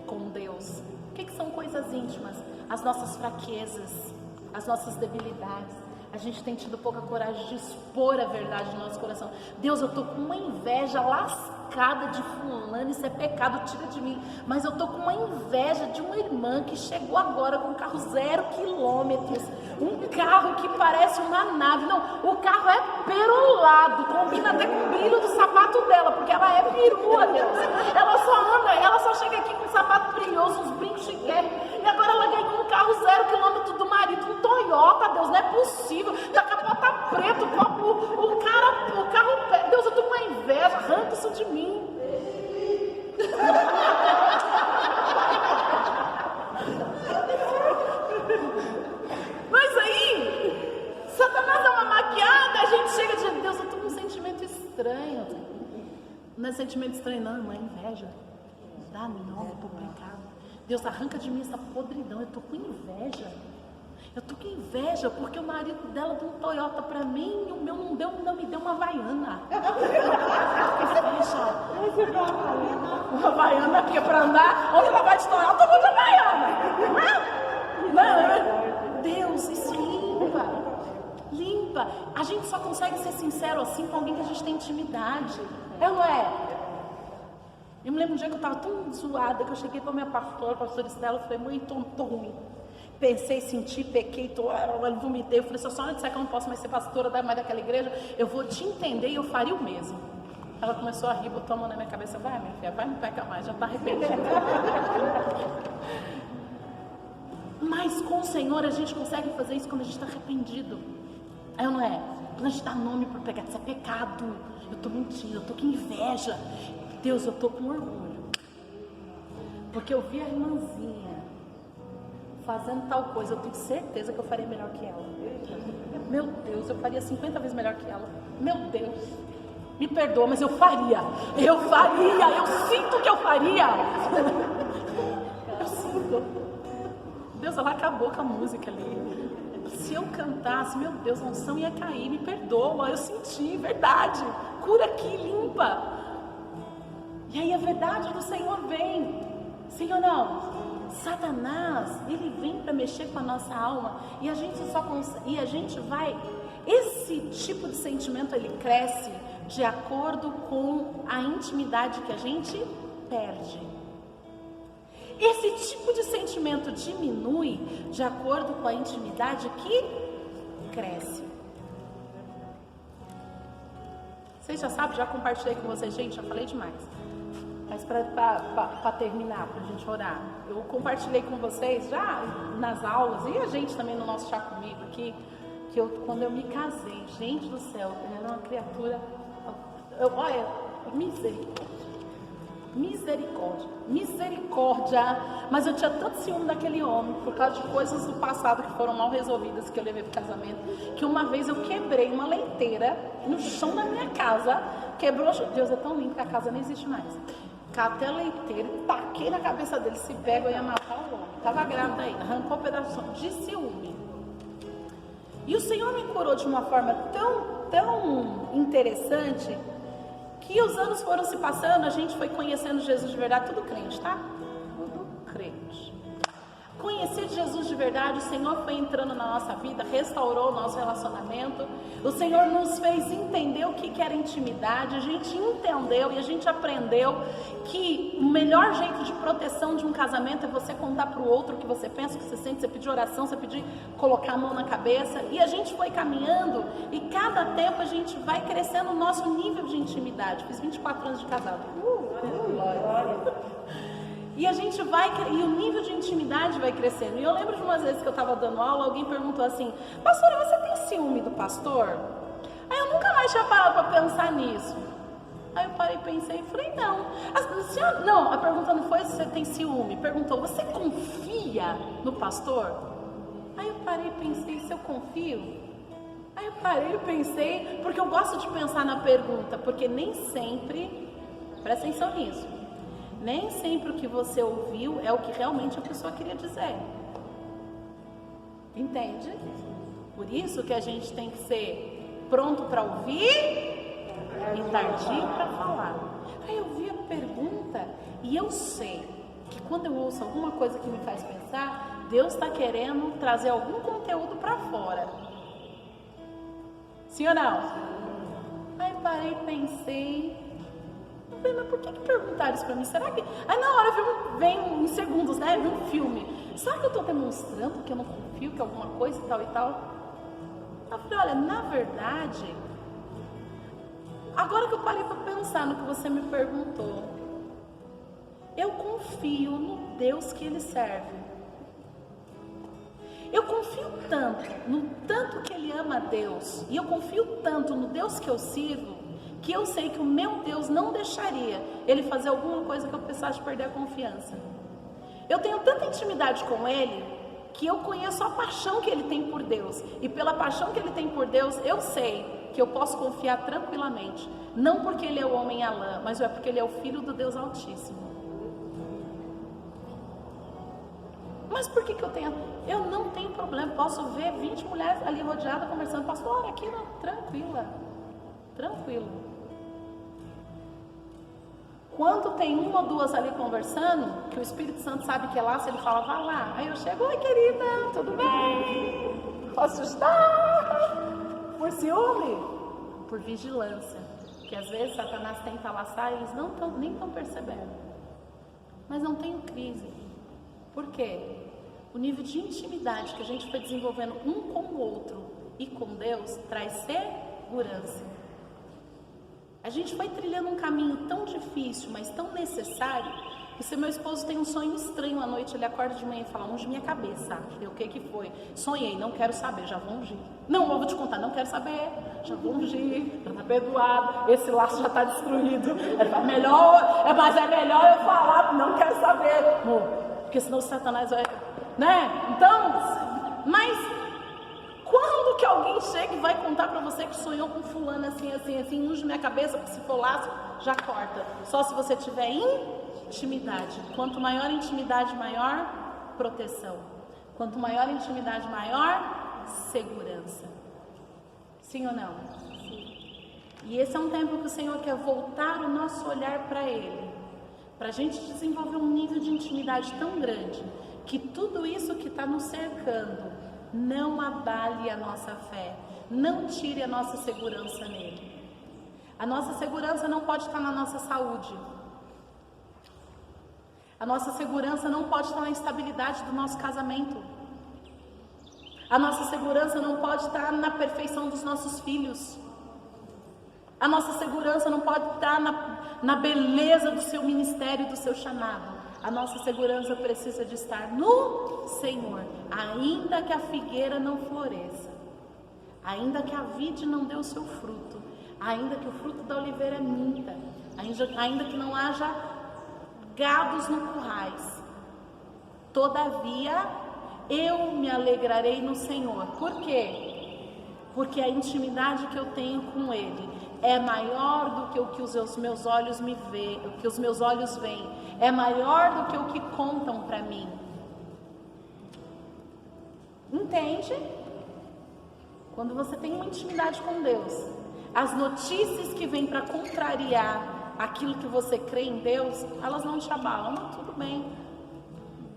[SPEAKER 1] com Deus. O que são coisas íntimas? As nossas fraquezas, as nossas debilidades. A gente tem tido pouca coragem de expor a verdade no nosso coração. Deus, eu tô com uma inveja lascada de fulano, isso é pecado, tira de mim. Mas eu tô com uma inveja de uma irmã que chegou agora com um carro 0 quilômetros, um carro que parece uma nave. Não, o carro é perolado, combina até com o brilho do sapato dela, porque ela é perua, Deus. Ela só anda, ela só chega aqui com um sapato brilhoso, uns brincos chiquérrimos. E agora ela ganhou um carro 0 quilômetro do marido, um Toyota, Deus, não é possível. Da capota preto, o carro, Deus, eu tô com uma inveja, arranca isso de mim. Mas aí, Satanás dá uma maquiada, a gente chega dizendo: Deus, eu tô com um sentimento estranho. Não é sentimento estranho não, irmã, é inveja. Dá novo pro pecado. Deus, arranca de mim essa podridão, eu tô com inveja. Eu tô com inveja porque o marido dela deu um Toyota pra mim e o meu não me deu uma Havaiana. Inveja. Uma Havaiana, porque pra andar, onde ela vai de Toyota, eu vou de Havaiana. Não, Deus, isso limpa. A gente só consegue ser sincero assim com alguém que a gente tem intimidade. É ou não é? Eu me lembro um dia que eu tava tão zoada que eu cheguei pra minha pastora Estela, eu falei: mãe, tô ruim. Pensei, senti, pequei, vomitei. Eu falei: se a senhora disser que eu não posso mais ser pastora mais daquela igreja, eu vou te entender e eu faria o mesmo. Ela começou a rir, botou a mão na minha cabeça: vai, minha filha, vai, não peca mais, já está arrependida. Mas com o Senhor a gente consegue fazer isso quando a gente está arrependido. É ou não é? Quando a gente dá nome para o pecado: isso é pecado, eu estou mentindo, eu estou com inveja. Deus, eu estou com orgulho, porque eu vi a irmãzinha fazendo tal coisa, eu tenho certeza que eu faria melhor que ela. Meu Deus, eu faria 50 vezes melhor que ela. Meu Deus, me perdoa, mas eu faria, eu sinto que eu faria. Eu sinto. Deus, ela acabou com a música ali. Se eu cantasse, meu Deus, a unção ia cair, me perdoa, eu senti, verdade, cura aqui, limpa. E aí a verdade do Senhor vem, sim ou não? Satanás, ele vem para mexer com a nossa alma e a gente só consegue, e a gente vai, esse tipo de sentimento ele cresce de acordo com a intimidade que a gente perde. Esse tipo de sentimento diminui de acordo com a intimidade que cresce. Vocês já sabem, já compartilhei com vocês, gente, já falei demais. Mas para terminar, para a gente orar, eu compartilhei com vocês já nas aulas, e a gente também no nosso chá comigo aqui, que quando eu me casei, gente do céu, eu era uma criatura, olha, misericórdia, mas eu tinha tanto ciúme daquele homem, por causa de coisas do passado que foram mal resolvidas, que eu levei para o casamento, que uma vez eu quebrei uma leiteira no chão da minha casa, quebrou, Deus é tão lindo que a casa não existe mais. Catei a leiteira, taquei na cabeça dele, se pega eu ia matar o homem. Estava grávida ainda, arrancou um pedaço de ciúme. E o Senhor me curou de uma forma tão interessante, que os anos foram se passando, a gente foi conhecendo Jesus de verdade, tudo crente, tá? Tudo crente. Conhecer Jesus de verdade, o Senhor foi entrando na nossa vida, restaurou o nosso relacionamento, o Senhor nos fez entender o que era intimidade, a gente entendeu e a gente aprendeu que o melhor jeito de proteção de um casamento é você contar para o outro o que você pensa, o que você sente, você pedir oração, você pedir colocar a mão na cabeça, e a gente foi caminhando, e cada tempo a gente vai crescendo o nosso nível de intimidade. Fiz 24 anos de casado. E a gente vai, e o nível de intimidade vai crescendo. E eu lembro de umas vezes que eu estava dando aula, alguém perguntou assim: pastora, você tem ciúme do pastor? Aí eu nunca mais tinha parado para pensar nisso. Aí eu parei, pensei e falei: não, a pergunta não foi se você tem ciúme, perguntou: você confia no pastor? Aí eu parei e pensei: se eu confio? Aí eu parei e pensei, porque eu gosto de pensar na pergunta, porque nem sempre, presta atenção nisso, nem sempre o que você ouviu é o que realmente a pessoa queria dizer. Entende? Por isso que a gente tem que ser pronto para ouvir e tardio para falar. Aí eu vi a pergunta e eu sei que quando eu ouço alguma coisa que me faz pensar, Deus está querendo trazer algum conteúdo para fora. Sim ou não? Aí parei e pensei, mas por que perguntaram isso pra mim? Será que... Aí na hora vem em segundos, né? Vem um filme. Será que eu tô demonstrando que eu não confio, que é alguma coisa e tal e tal? Eu falei: olha, na verdade, agora que eu parei pra pensar no que você me perguntou, eu confio no Deus que ele serve. Eu confio tanto, no tanto que ele ama a Deus, e eu confio tanto no Deus que eu sirvo, que eu sei que o meu Deus não deixaria ele fazer alguma coisa que eu precisasse perder a confiança. Eu tenho tanta intimidade com ele, que eu conheço a paixão que ele tem por Deus, e pela paixão que ele tem por Deus, eu sei que eu posso confiar tranquilamente, não porque ele é o homem Alã, mas é porque ele é o Filho do Deus Altíssimo. Mas por que eu tenho? Eu não tenho problema, posso ver 20 mulheres ali rodeadas conversando, pastor, aqui não, tranquilo. Quando tem uma ou duas ali conversando, que o Espírito Santo sabe que é lá, se ele fala, vai lá. Aí eu chego: oi querida, tudo bem? Posso ajudar? Por ciúme? Por vigilância. Que às vezes Satanás tenta laçar e eles nem estão percebendo. Mas não tenho crise. Por quê? O nível de intimidade que a gente foi desenvolvendo um com o outro e com Deus traz segurança. A gente foi trilhando um caminho tão difícil, mas tão necessário, que se meu esposo tem um sonho estranho à noite, ele acorda de manhã e fala: unge minha cabeça. Eu: o que foi? Sonhei, não quero saber, já vou ungir. Não, eu vou te contar, não quero saber, já vou ungir, já está perdoado, esse laço já está destruído. Ele fala: mas é melhor eu falar, não quero saber, amor, porque senão o Satanás vai, né? Então, mas quando que alguém chega e vai contar pra você que sonhou com fulano assim, unge minha cabeça, porque se for laço, já corta. Só se você tiver intimidade. Quanto maior intimidade, maior proteção. Quanto maior intimidade, maior segurança. Sim ou não? Sim. E esse é um tempo que o Senhor quer voltar o nosso olhar para Ele, para a gente desenvolver um nível de intimidade tão grande, que tudo isso que está nos cercando não abale a nossa fé, não tire a nossa segurança nele. A nossa segurança não pode estar na nossa saúde. A nossa segurança não pode estar na estabilidade do nosso casamento. A nossa segurança não pode estar na perfeição dos nossos filhos. A nossa segurança não pode estar na beleza do seu ministério, do seu chamado. A nossa segurança precisa de estar no Senhor, ainda que a figueira não floresça, ainda que a vide não dê o seu fruto, ainda que o fruto da oliveira minta, ainda que não haja gados no currais. Todavia, eu me alegrarei no Senhor. Por quê? Porque a intimidade que eu tenho com Ele é maior do que o que os meus olhos me veem, o que os meus olhos veem, é maior do que o que contam para mim. Entende? Quando você tem uma intimidade com Deus, as notícias que vêm para contrariar aquilo que você crê em Deus, elas não te abalam. Não, tudo bem,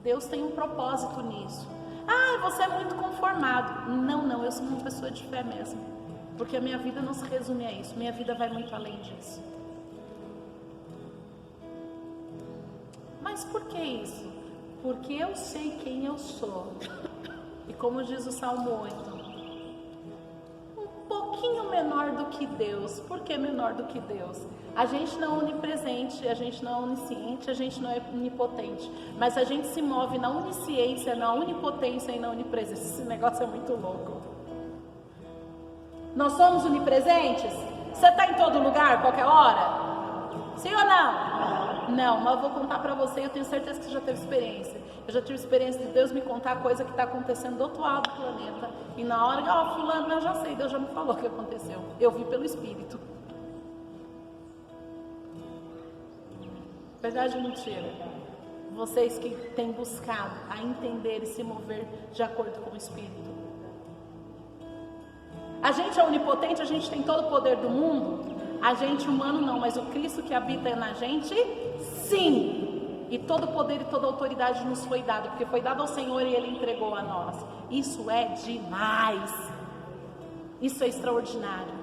[SPEAKER 1] Deus tem um propósito nisso. Ah, você é muito conformado. Não, eu sou uma pessoa de fé mesmo, porque a minha vida não se resume a isso, minha vida vai muito além disso. Mas por que isso? Porque eu sei quem eu sou. E como diz o Salmo 8, um pouquinho menor do que Deus. Por que menor do que Deus? A gente não é onipresente, a gente não é onisciente, a gente não é onipotente, mas a gente se move na onisciência, na onipotência e na onipresença. Esse negócio é muito louco. Nós somos onipresentes? Você está em todo lugar, qualquer hora? Sim ou não? Não, mas eu vou contar para você, eu tenho certeza que você já teve experiência. Eu já tive experiência de Deus me contar coisa que está acontecendo do outro lado do planeta. E na hora que, fulano, eu já sei, Deus já me falou o que aconteceu. Eu vi pelo Espírito. Verdade ou mentira? Vocês que têm buscado a entender e se mover de acordo com o Espírito. A gente é onipotente, a gente tem todo o poder do mundo. A gente humano não, mas o Cristo que habita na gente, sim. E todo o poder e toda a autoridade nos foi dado, porque foi dado ao Senhor e Ele entregou a nós. Isso é demais. Isso é extraordinário.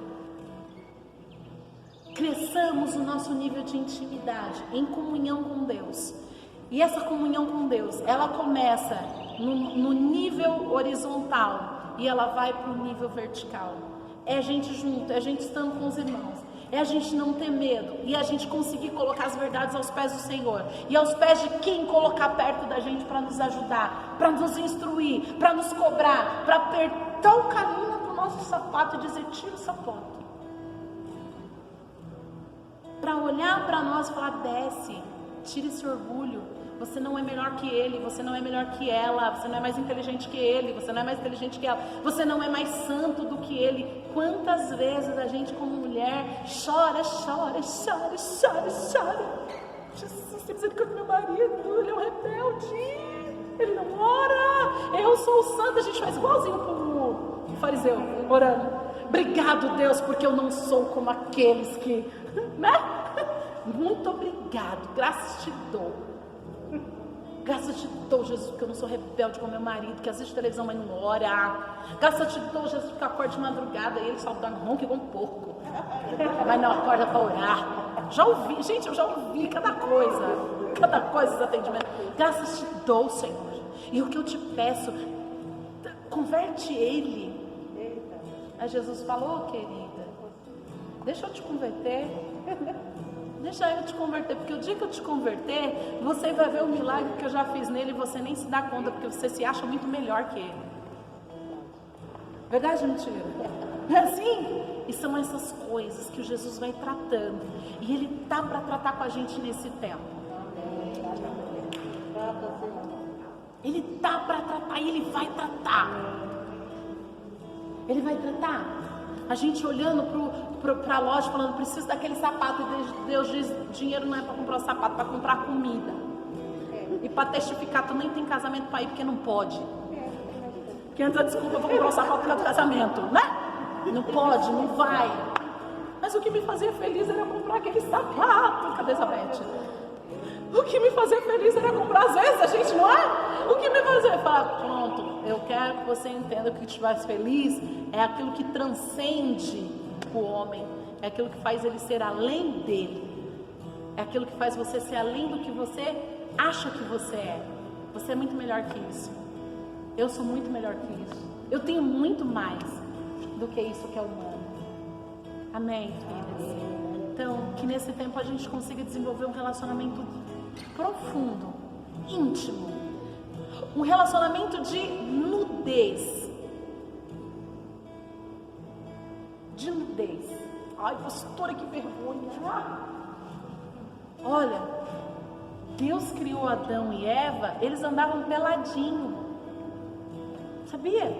[SPEAKER 1] Cresçamos o nosso nível de intimidade, em comunhão com Deus. E essa comunhão com Deus, ela começa no nível horizontal e ela vai para o nível vertical. É a gente junto, é a gente estando com os irmãos, é a gente não ter medo e a gente conseguir colocar as verdades aos pés do Senhor e aos pés de quem colocar perto da gente para nos ajudar, para nos instruir, para nos cobrar, para apertar o caminho do nosso sapato e dizer: tira o sapato. Para olhar para nós e falar: desce, tira esse orgulho, você não é melhor que ele, você não é melhor que ela, você não é mais inteligente que ele, você não é mais inteligente que ela, você não é mais santo do que ele. Quantas vezes a gente como mulher chora. Jesus, tem misericórdia do meu marido, ele é um rebelde, ele não ora, eu sou o santo. A gente faz igualzinho pro fariseu, orando: obrigado, Deus, porque eu não sou como aqueles que, né? Muito obrigado, graças te dou. Graças te dou, Jesus, porque eu não sou rebelde com meu marido, que assiste televisão, mas não ora. Graças te dou, Jesus, porque eu acordo de madrugada e ele só dá ronco igual um porco, mas não acorda para orar. Já ouvi, gente, eu já ouvi cada coisa dos atendimentos. Graças te dou, Senhor. E o que eu te peço, converte ele. Aí Jesus falou: querida, deixa eu te converter. Deixa eu te converter, porque o dia que eu te converter, você vai ver o milagre que eu já fiz nele e você nem se dá conta, porque você se acha muito melhor que ele. Verdade ou mentira? Não é assim? E são essas coisas que o Jesus vai tratando. E ele tá para tratar com a gente nesse tempo. Ele tá para tratar e ele vai tratar. Ele vai tratar. A gente olhando para a loja falando: preciso daquele sapato. E Deus diz: dinheiro não é para comprar o sapato, é para comprar comida. E para testificar, tu nem tem casamento para ir porque não pode. Que entra desculpa para comprar o sapato por causa do casamento, né? Não pode, não vai. Mas o que me fazia feliz era comprar aquele sapato. Cadê essa Beth? O que me fazia feliz era comprar, às vezes a gente não é? O que me fazia falar: pronto, eu quero que você entenda que o que te faz feliz é aquilo que transcende o homem, é aquilo que faz ele ser além dele, é aquilo que faz você ser além do que você acha que você é. Você é muito melhor que isso. Eu sou muito melhor que isso. Eu tenho muito mais do que isso que é humano. Amém, filhas? Então, que nesse tempo a gente consiga desenvolver um relacionamento profundo, íntimo, um relacionamento de nudez. De nudez. Ai, pastora, que vergonha. Olha, Deus criou Adão e Eva, eles andavam peladinho. Sabia?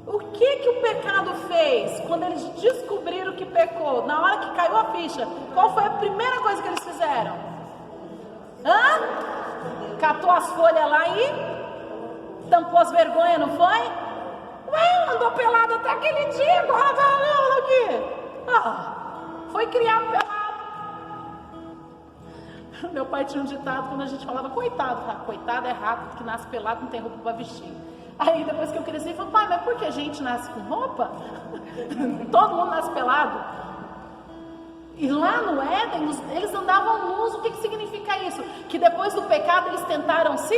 [SPEAKER 1] O que o pecado fez quando eles descobriram que pecou? Na hora que caiu a ficha, qual foi a primeira coisa que eles fizeram? Catou as folhas lá e tampou as vergonhas, não foi? Ué, andou pelado até aquele dia, agora tá aqui. Foi criado pelado. Meu pai tinha um ditado quando a gente falava coitado é rato que nasce pelado, não tem roupa para vestir. Aí depois que eu cresci, ele falou, pai, mas por que a gente nasce com roupa? Todo mundo nasce pelado. E lá no Éden, eles andavam nus. O que significa isso? Que depois do pecado eles tentaram se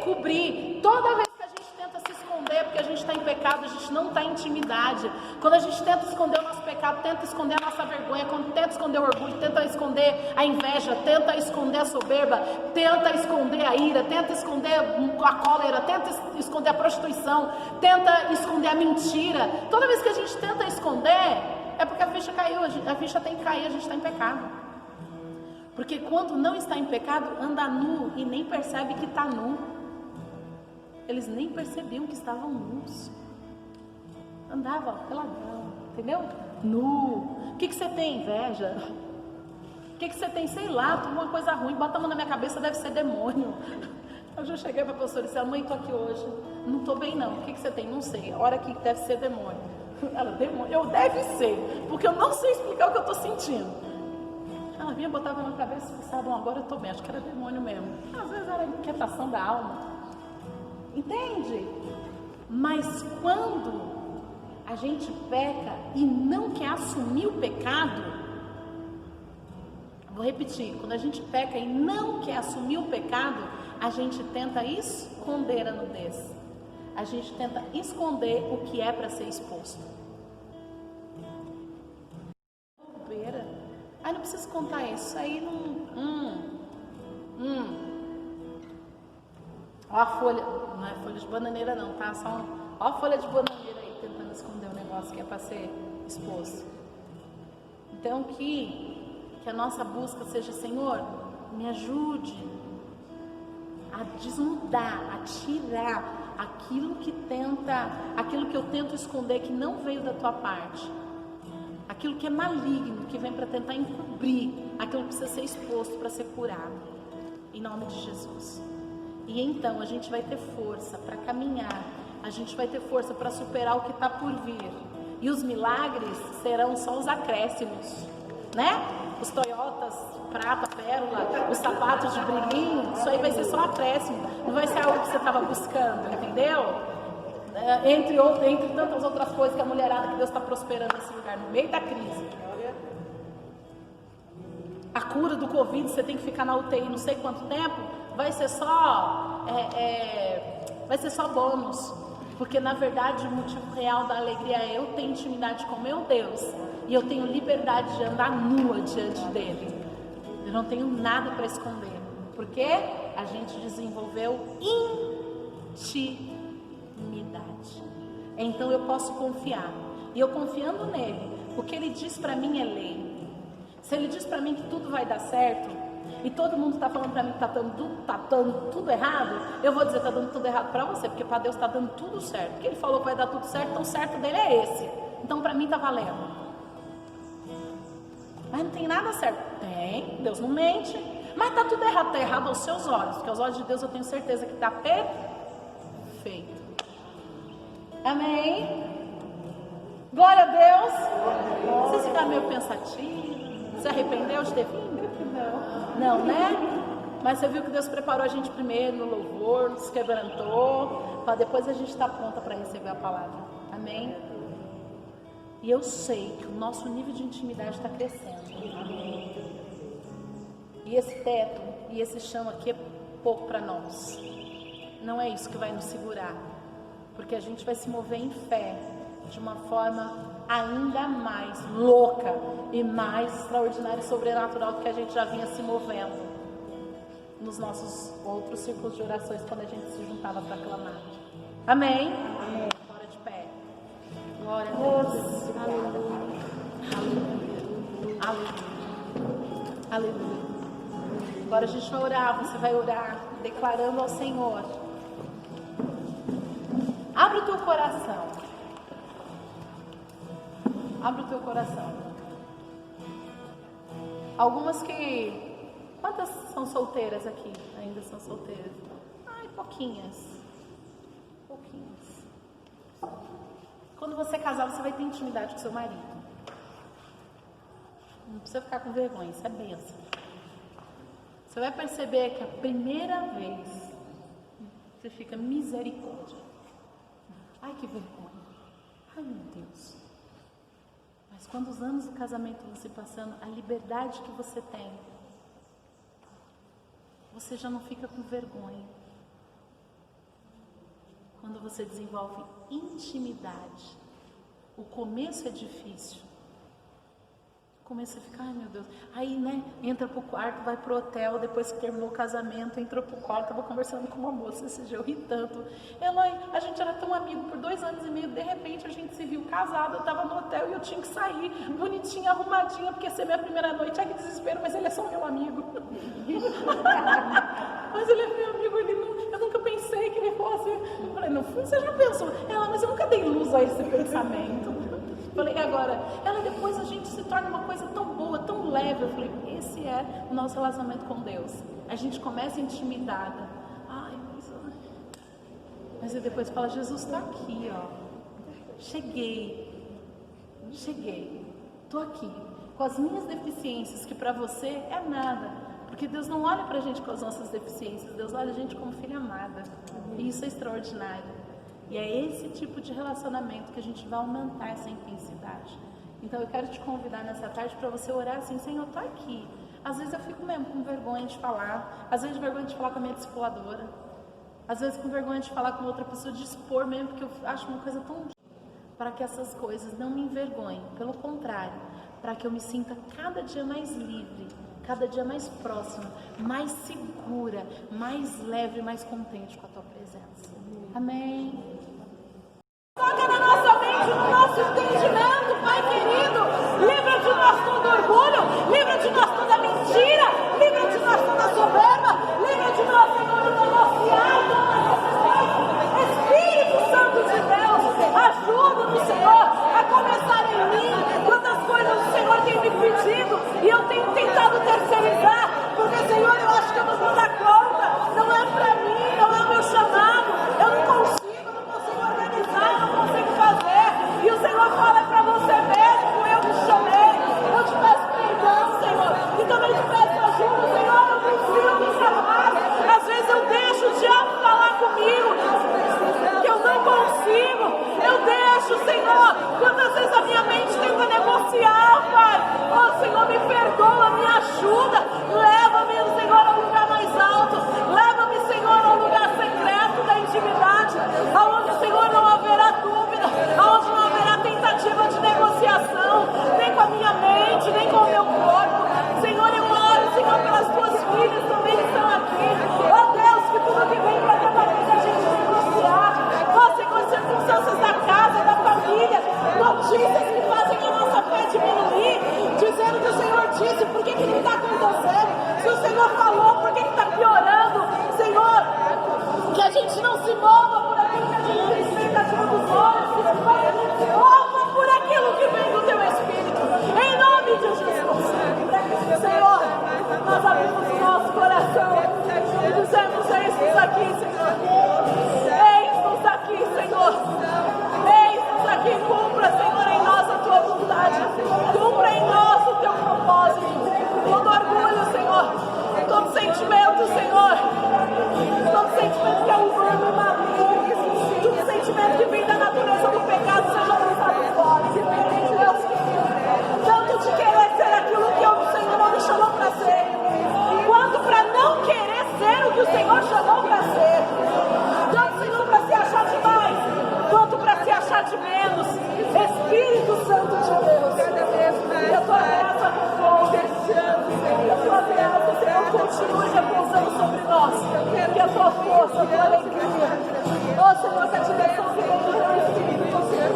[SPEAKER 1] cobrir. Toda vez que a gente tenta se esconder, porque a gente está em pecado, a gente não está em intimidade. Quando a gente tenta esconder o nosso pecado, tenta esconder a nossa vergonha, quando tenta esconder o orgulho, tenta esconder a inveja, tenta esconder a soberba, tenta esconder a ira, tenta esconder a cólera, tenta esconder a prostituição, tenta esconder a mentira. Toda vez que a gente tenta esconder, é porque a ficha caiu, a ficha tem que cair, a gente está em pecado. Porque quando não está em pecado, anda nu e nem percebe que está nu. Eles nem percebiam que estavam nus. Andava peladão, entendeu? Nu. O que você tem? Inveja. O que você tem? Sei lá, uma coisa ruim, bota a mão na minha cabeça, deve ser demônio. Eu já cheguei para a pastora e disse, mãe, estou aqui hoje, não estou bem não. O que você tem? Não sei, a hora que deve ser demônio. Ela, demônio, eu deve ser, porque eu não sei explicar o que eu estou sentindo. Ela vinha, botava na cabeça e pensava, bom, agora eu estou bem, acho que era demônio mesmo. Às vezes era inquietação da alma. Entende? Mas quando a gente peca e não quer assumir o pecado, vou repetir, quando a gente peca e não quer assumir o pecado, a gente tenta esconder a nudez. A gente tenta esconder o que é para ser exposto. Bobeira. Não preciso contar isso. Aí não. Ó a folha. Não é folha de bananeira não, tá? Ó a folha de bananeira aí tentando esconder o negócio que é para ser exposto. Então que a nossa busca seja, Senhor, me ajude a desnudar, a tirar aquilo que eu tento esconder, que não veio da tua parte, aquilo que é maligno, que vem para tentar encobrir aquilo que precisa ser exposto para ser curado, em nome de Jesus. E então a gente vai ter força para caminhar, a gente vai ter força para superar o que está por vir, e os milagres serão só os acréscimos, né? Os Toyotas, prata, pérola, os sapatos de brilhinho, isso aí vai ser só acréscimo, não vai ser algo que você estava buscando, entendeu? Entre tantas outras coisas que a mulherada que Deus está prosperando nesse lugar, no meio da crise. A cura do Covid, você tem que ficar na UTI não sei quanto tempo, vai ser só bônus. Porque na verdade o motivo real da alegria é eu ter intimidade com meu Deus e eu tenho liberdade de andar nua diante dele. Eu não tenho nada para esconder, porque a gente desenvolveu intimidade. Então eu posso confiar, e eu confiando nele, o que ele diz para mim é lei. Se ele diz para mim que tudo vai dar certo, e todo mundo está falando para mim que tá dando tudo errado, eu vou dizer, está dando tudo errado para você, porque para Deus está dando tudo certo, porque ele falou que vai dar tudo certo, então o certo dele é esse, então para mim está valendo. Mas não tem nada certo. Tem, Deus não mente, mas está tudo errado. Está errado aos seus olhos, porque aos olhos de Deus eu tenho certeza que está perfeito. Amém? Glória a Deus. Vocês ficaram meio pensativos? Se arrependeu de ter vindo? Não, né? Mas você viu que Deus preparou a gente primeiro no louvor, nos quebrantou, para depois a gente estar pronta para receber a palavra. Amém? E eu sei que o nosso nível de intimidade está crescendo. E esse teto e esse chão aqui é pouco para nós. Não é isso que vai nos segurar. Porque a gente vai se mover em fé de uma forma ainda mais louca e mais extraordinária e sobrenatural do que a gente já vinha se movendo nos nossos outros círculos de orações quando a gente se juntava para clamar. Amém? Amém. Bora de pé. Glória a Deus. Aleluia. Aleluia. Aleluia. Agora a gente vai orar. Você vai orar declarando ao Senhor. Abre o teu coração. Abre o teu coração. Algumas que... Quantas são solteiras aqui? Ainda são solteiras? Ai, pouquinhas. Pouquinhas. Quando você casar, você vai ter intimidade com seu marido. Não precisa ficar com vergonha, isso é bênção. Você vai perceber que a primeira vez você fica misericórdia. Ai, que vergonha. Ai, meu Deus. Mas quando os anos do casamento vão se passando, a liberdade que você tem, você já não fica com vergonha. Quando você desenvolve intimidade, o começo é difícil. Começa a ficar, ai meu Deus, aí né, entra pro quarto, vai pro hotel, depois que terminou o casamento, entrou pro quarto, eu vou conversando com uma moça, esse dia eu ri tanto, Eloy, a gente era tão amigo por 2 anos e meio, de repente a gente se viu casado, eu tava no hotel e eu tinha que sair, bonitinha, arrumadinha, porque ia ser minha primeira noite, ai que desespero, mas ele é só meu amigo, mas ele é meu amigo, eu nunca pensei que ele fosse, eu falei, não, você já pensou, ela, mas eu nunca dei luz a esse pensamento. Falei, agora, ela depois a gente se torna uma coisa tão boa, tão leve. Eu falei, esse é o nosso relacionamento com Deus. A gente começa intimidada. Ai, mas depois fala, Jesus está aqui, ó. Cheguei, tô aqui. Com as minhas deficiências, que para você é nada. Porque Deus não olha pra gente com as nossas deficiências, Deus olha a gente como filha amada. E isso é extraordinário. E é esse tipo de relacionamento que a gente vai aumentar essa intensidade. Então eu quero te convidar nessa tarde para você orar assim, Senhor, eu tô aqui. Às vezes eu fico mesmo com vergonha de falar, às vezes vergonha de falar com a minha discipuladora, às vezes com vergonha de falar com outra pessoa, de expor mesmo, porque eu acho uma coisa tão... Para que essas coisas não me envergonhem, pelo contrário, para que eu me sinta cada dia mais livre, cada dia mais próxima, mais segura, mais leve, mais contente com a tua presença. Amém. Toca na nossa mente, no nosso entendimento, Pai querido. Livra de nós todo orgulho, livra de nós toda mentira, livra de nós toda soberba, livra de nós, Senhor, do nosso alto, Espírito Santo de Deus, ajuda-nos, Senhor, a começar em mim quantas coisas o Senhor tem me pedido e eu tenho tentado terceirizar, porque, Senhor, eu acho que eu não vou dar conta, não é pra mim, não é o meu chamado, eu não consigo organizar, eu não consigo fazer, e o Senhor fala pra você mesmo, eu te chamei, eu te peço perdão, Senhor, e também te peço ajuda, Senhor, eu preciso me chamar, às vezes eu deixo o diabo falar comigo, que eu não consigo, eu deixo, Senhor, quantas vezes a minha mente tenta negociar, Pai, oh Senhor, me perdoa, me ajuda, leva-me, Senhor, ao lugar mais alto, leva-me, Senhor, ao lugar secreto da intimidade, aonde, Senhor, não haverá dúvida, aonde não haverá tentativa de negociação, nem com a minha mente, nem com o meu corpo, Senhor, eu oro, Senhor, pelas tuas filhas também que estão aqui, oh Deus, que tudo que vem para cada vez a gente negociar, oh Senhor, circunstâncias da casa, da família, notícias que fazem a nossa fé diminuir, dizendo que o Senhor disse, por que não está acontecendo? Se o Senhor falou, por que está piorando? Senhor, que a gente não se mova por aquilo que a gente tem expectativa dos olhos, mova por aquilo que vem do teu Espírito, em nome de Jesus. Senhor, nós abrimos o nosso coração e dizemos, eis-nos aqui, Senhor. Eis-nos aqui, Senhor. Eis-nos aqui, cumpra, Senhor, em nós a tua vontade, cumpra em nós o teu propósito, todo orgulho, Senhor, todo sentimento, Senhor, todo sentimento que é humano e maligno, todo sentimento que vem da natureza do pecado, seja lançado fora, Deus, tanto de querer ser aquilo que o Senhor não me chamou para ser, quanto para não querer ser o que o Senhor chamou para ser, tanto, Senhor, para se achar demais, quanto para se achar de menos. Espírito Santo de Deus, que a tua graça repouse, que a tua graça, Senhor, continue repousando sobre nós, que a tua força, a tua alegria, ó Senhor, que a direção que vem do teu Espírito, Senhor,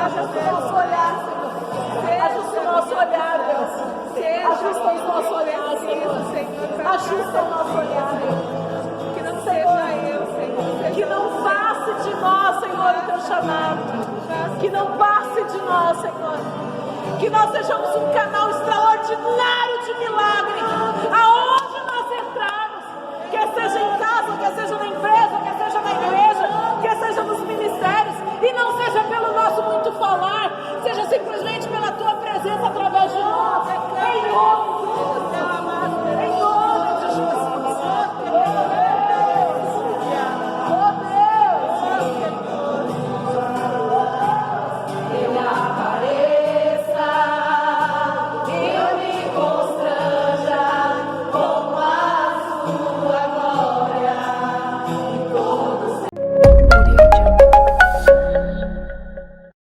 [SPEAKER 1] ajusta o nosso olhar, Senhor, ajusta o nosso olhar, Deus, ajusta o nosso olhar, Senhor, ajusta o nosso olhar, Deus, que não seja eu, Senhor, que não passe de nós, Senhor, o teu chamado, que não passe de nós, Senhor. Que nós sejamos um canal extraordinário de milagre, aonde nós entrarmos, que seja em casa, que seja na empresa, que seja na igreja, que seja nos ministérios, e não seja pelo nosso muito falar, seja simplesmente pela tua presença através de nós, em nome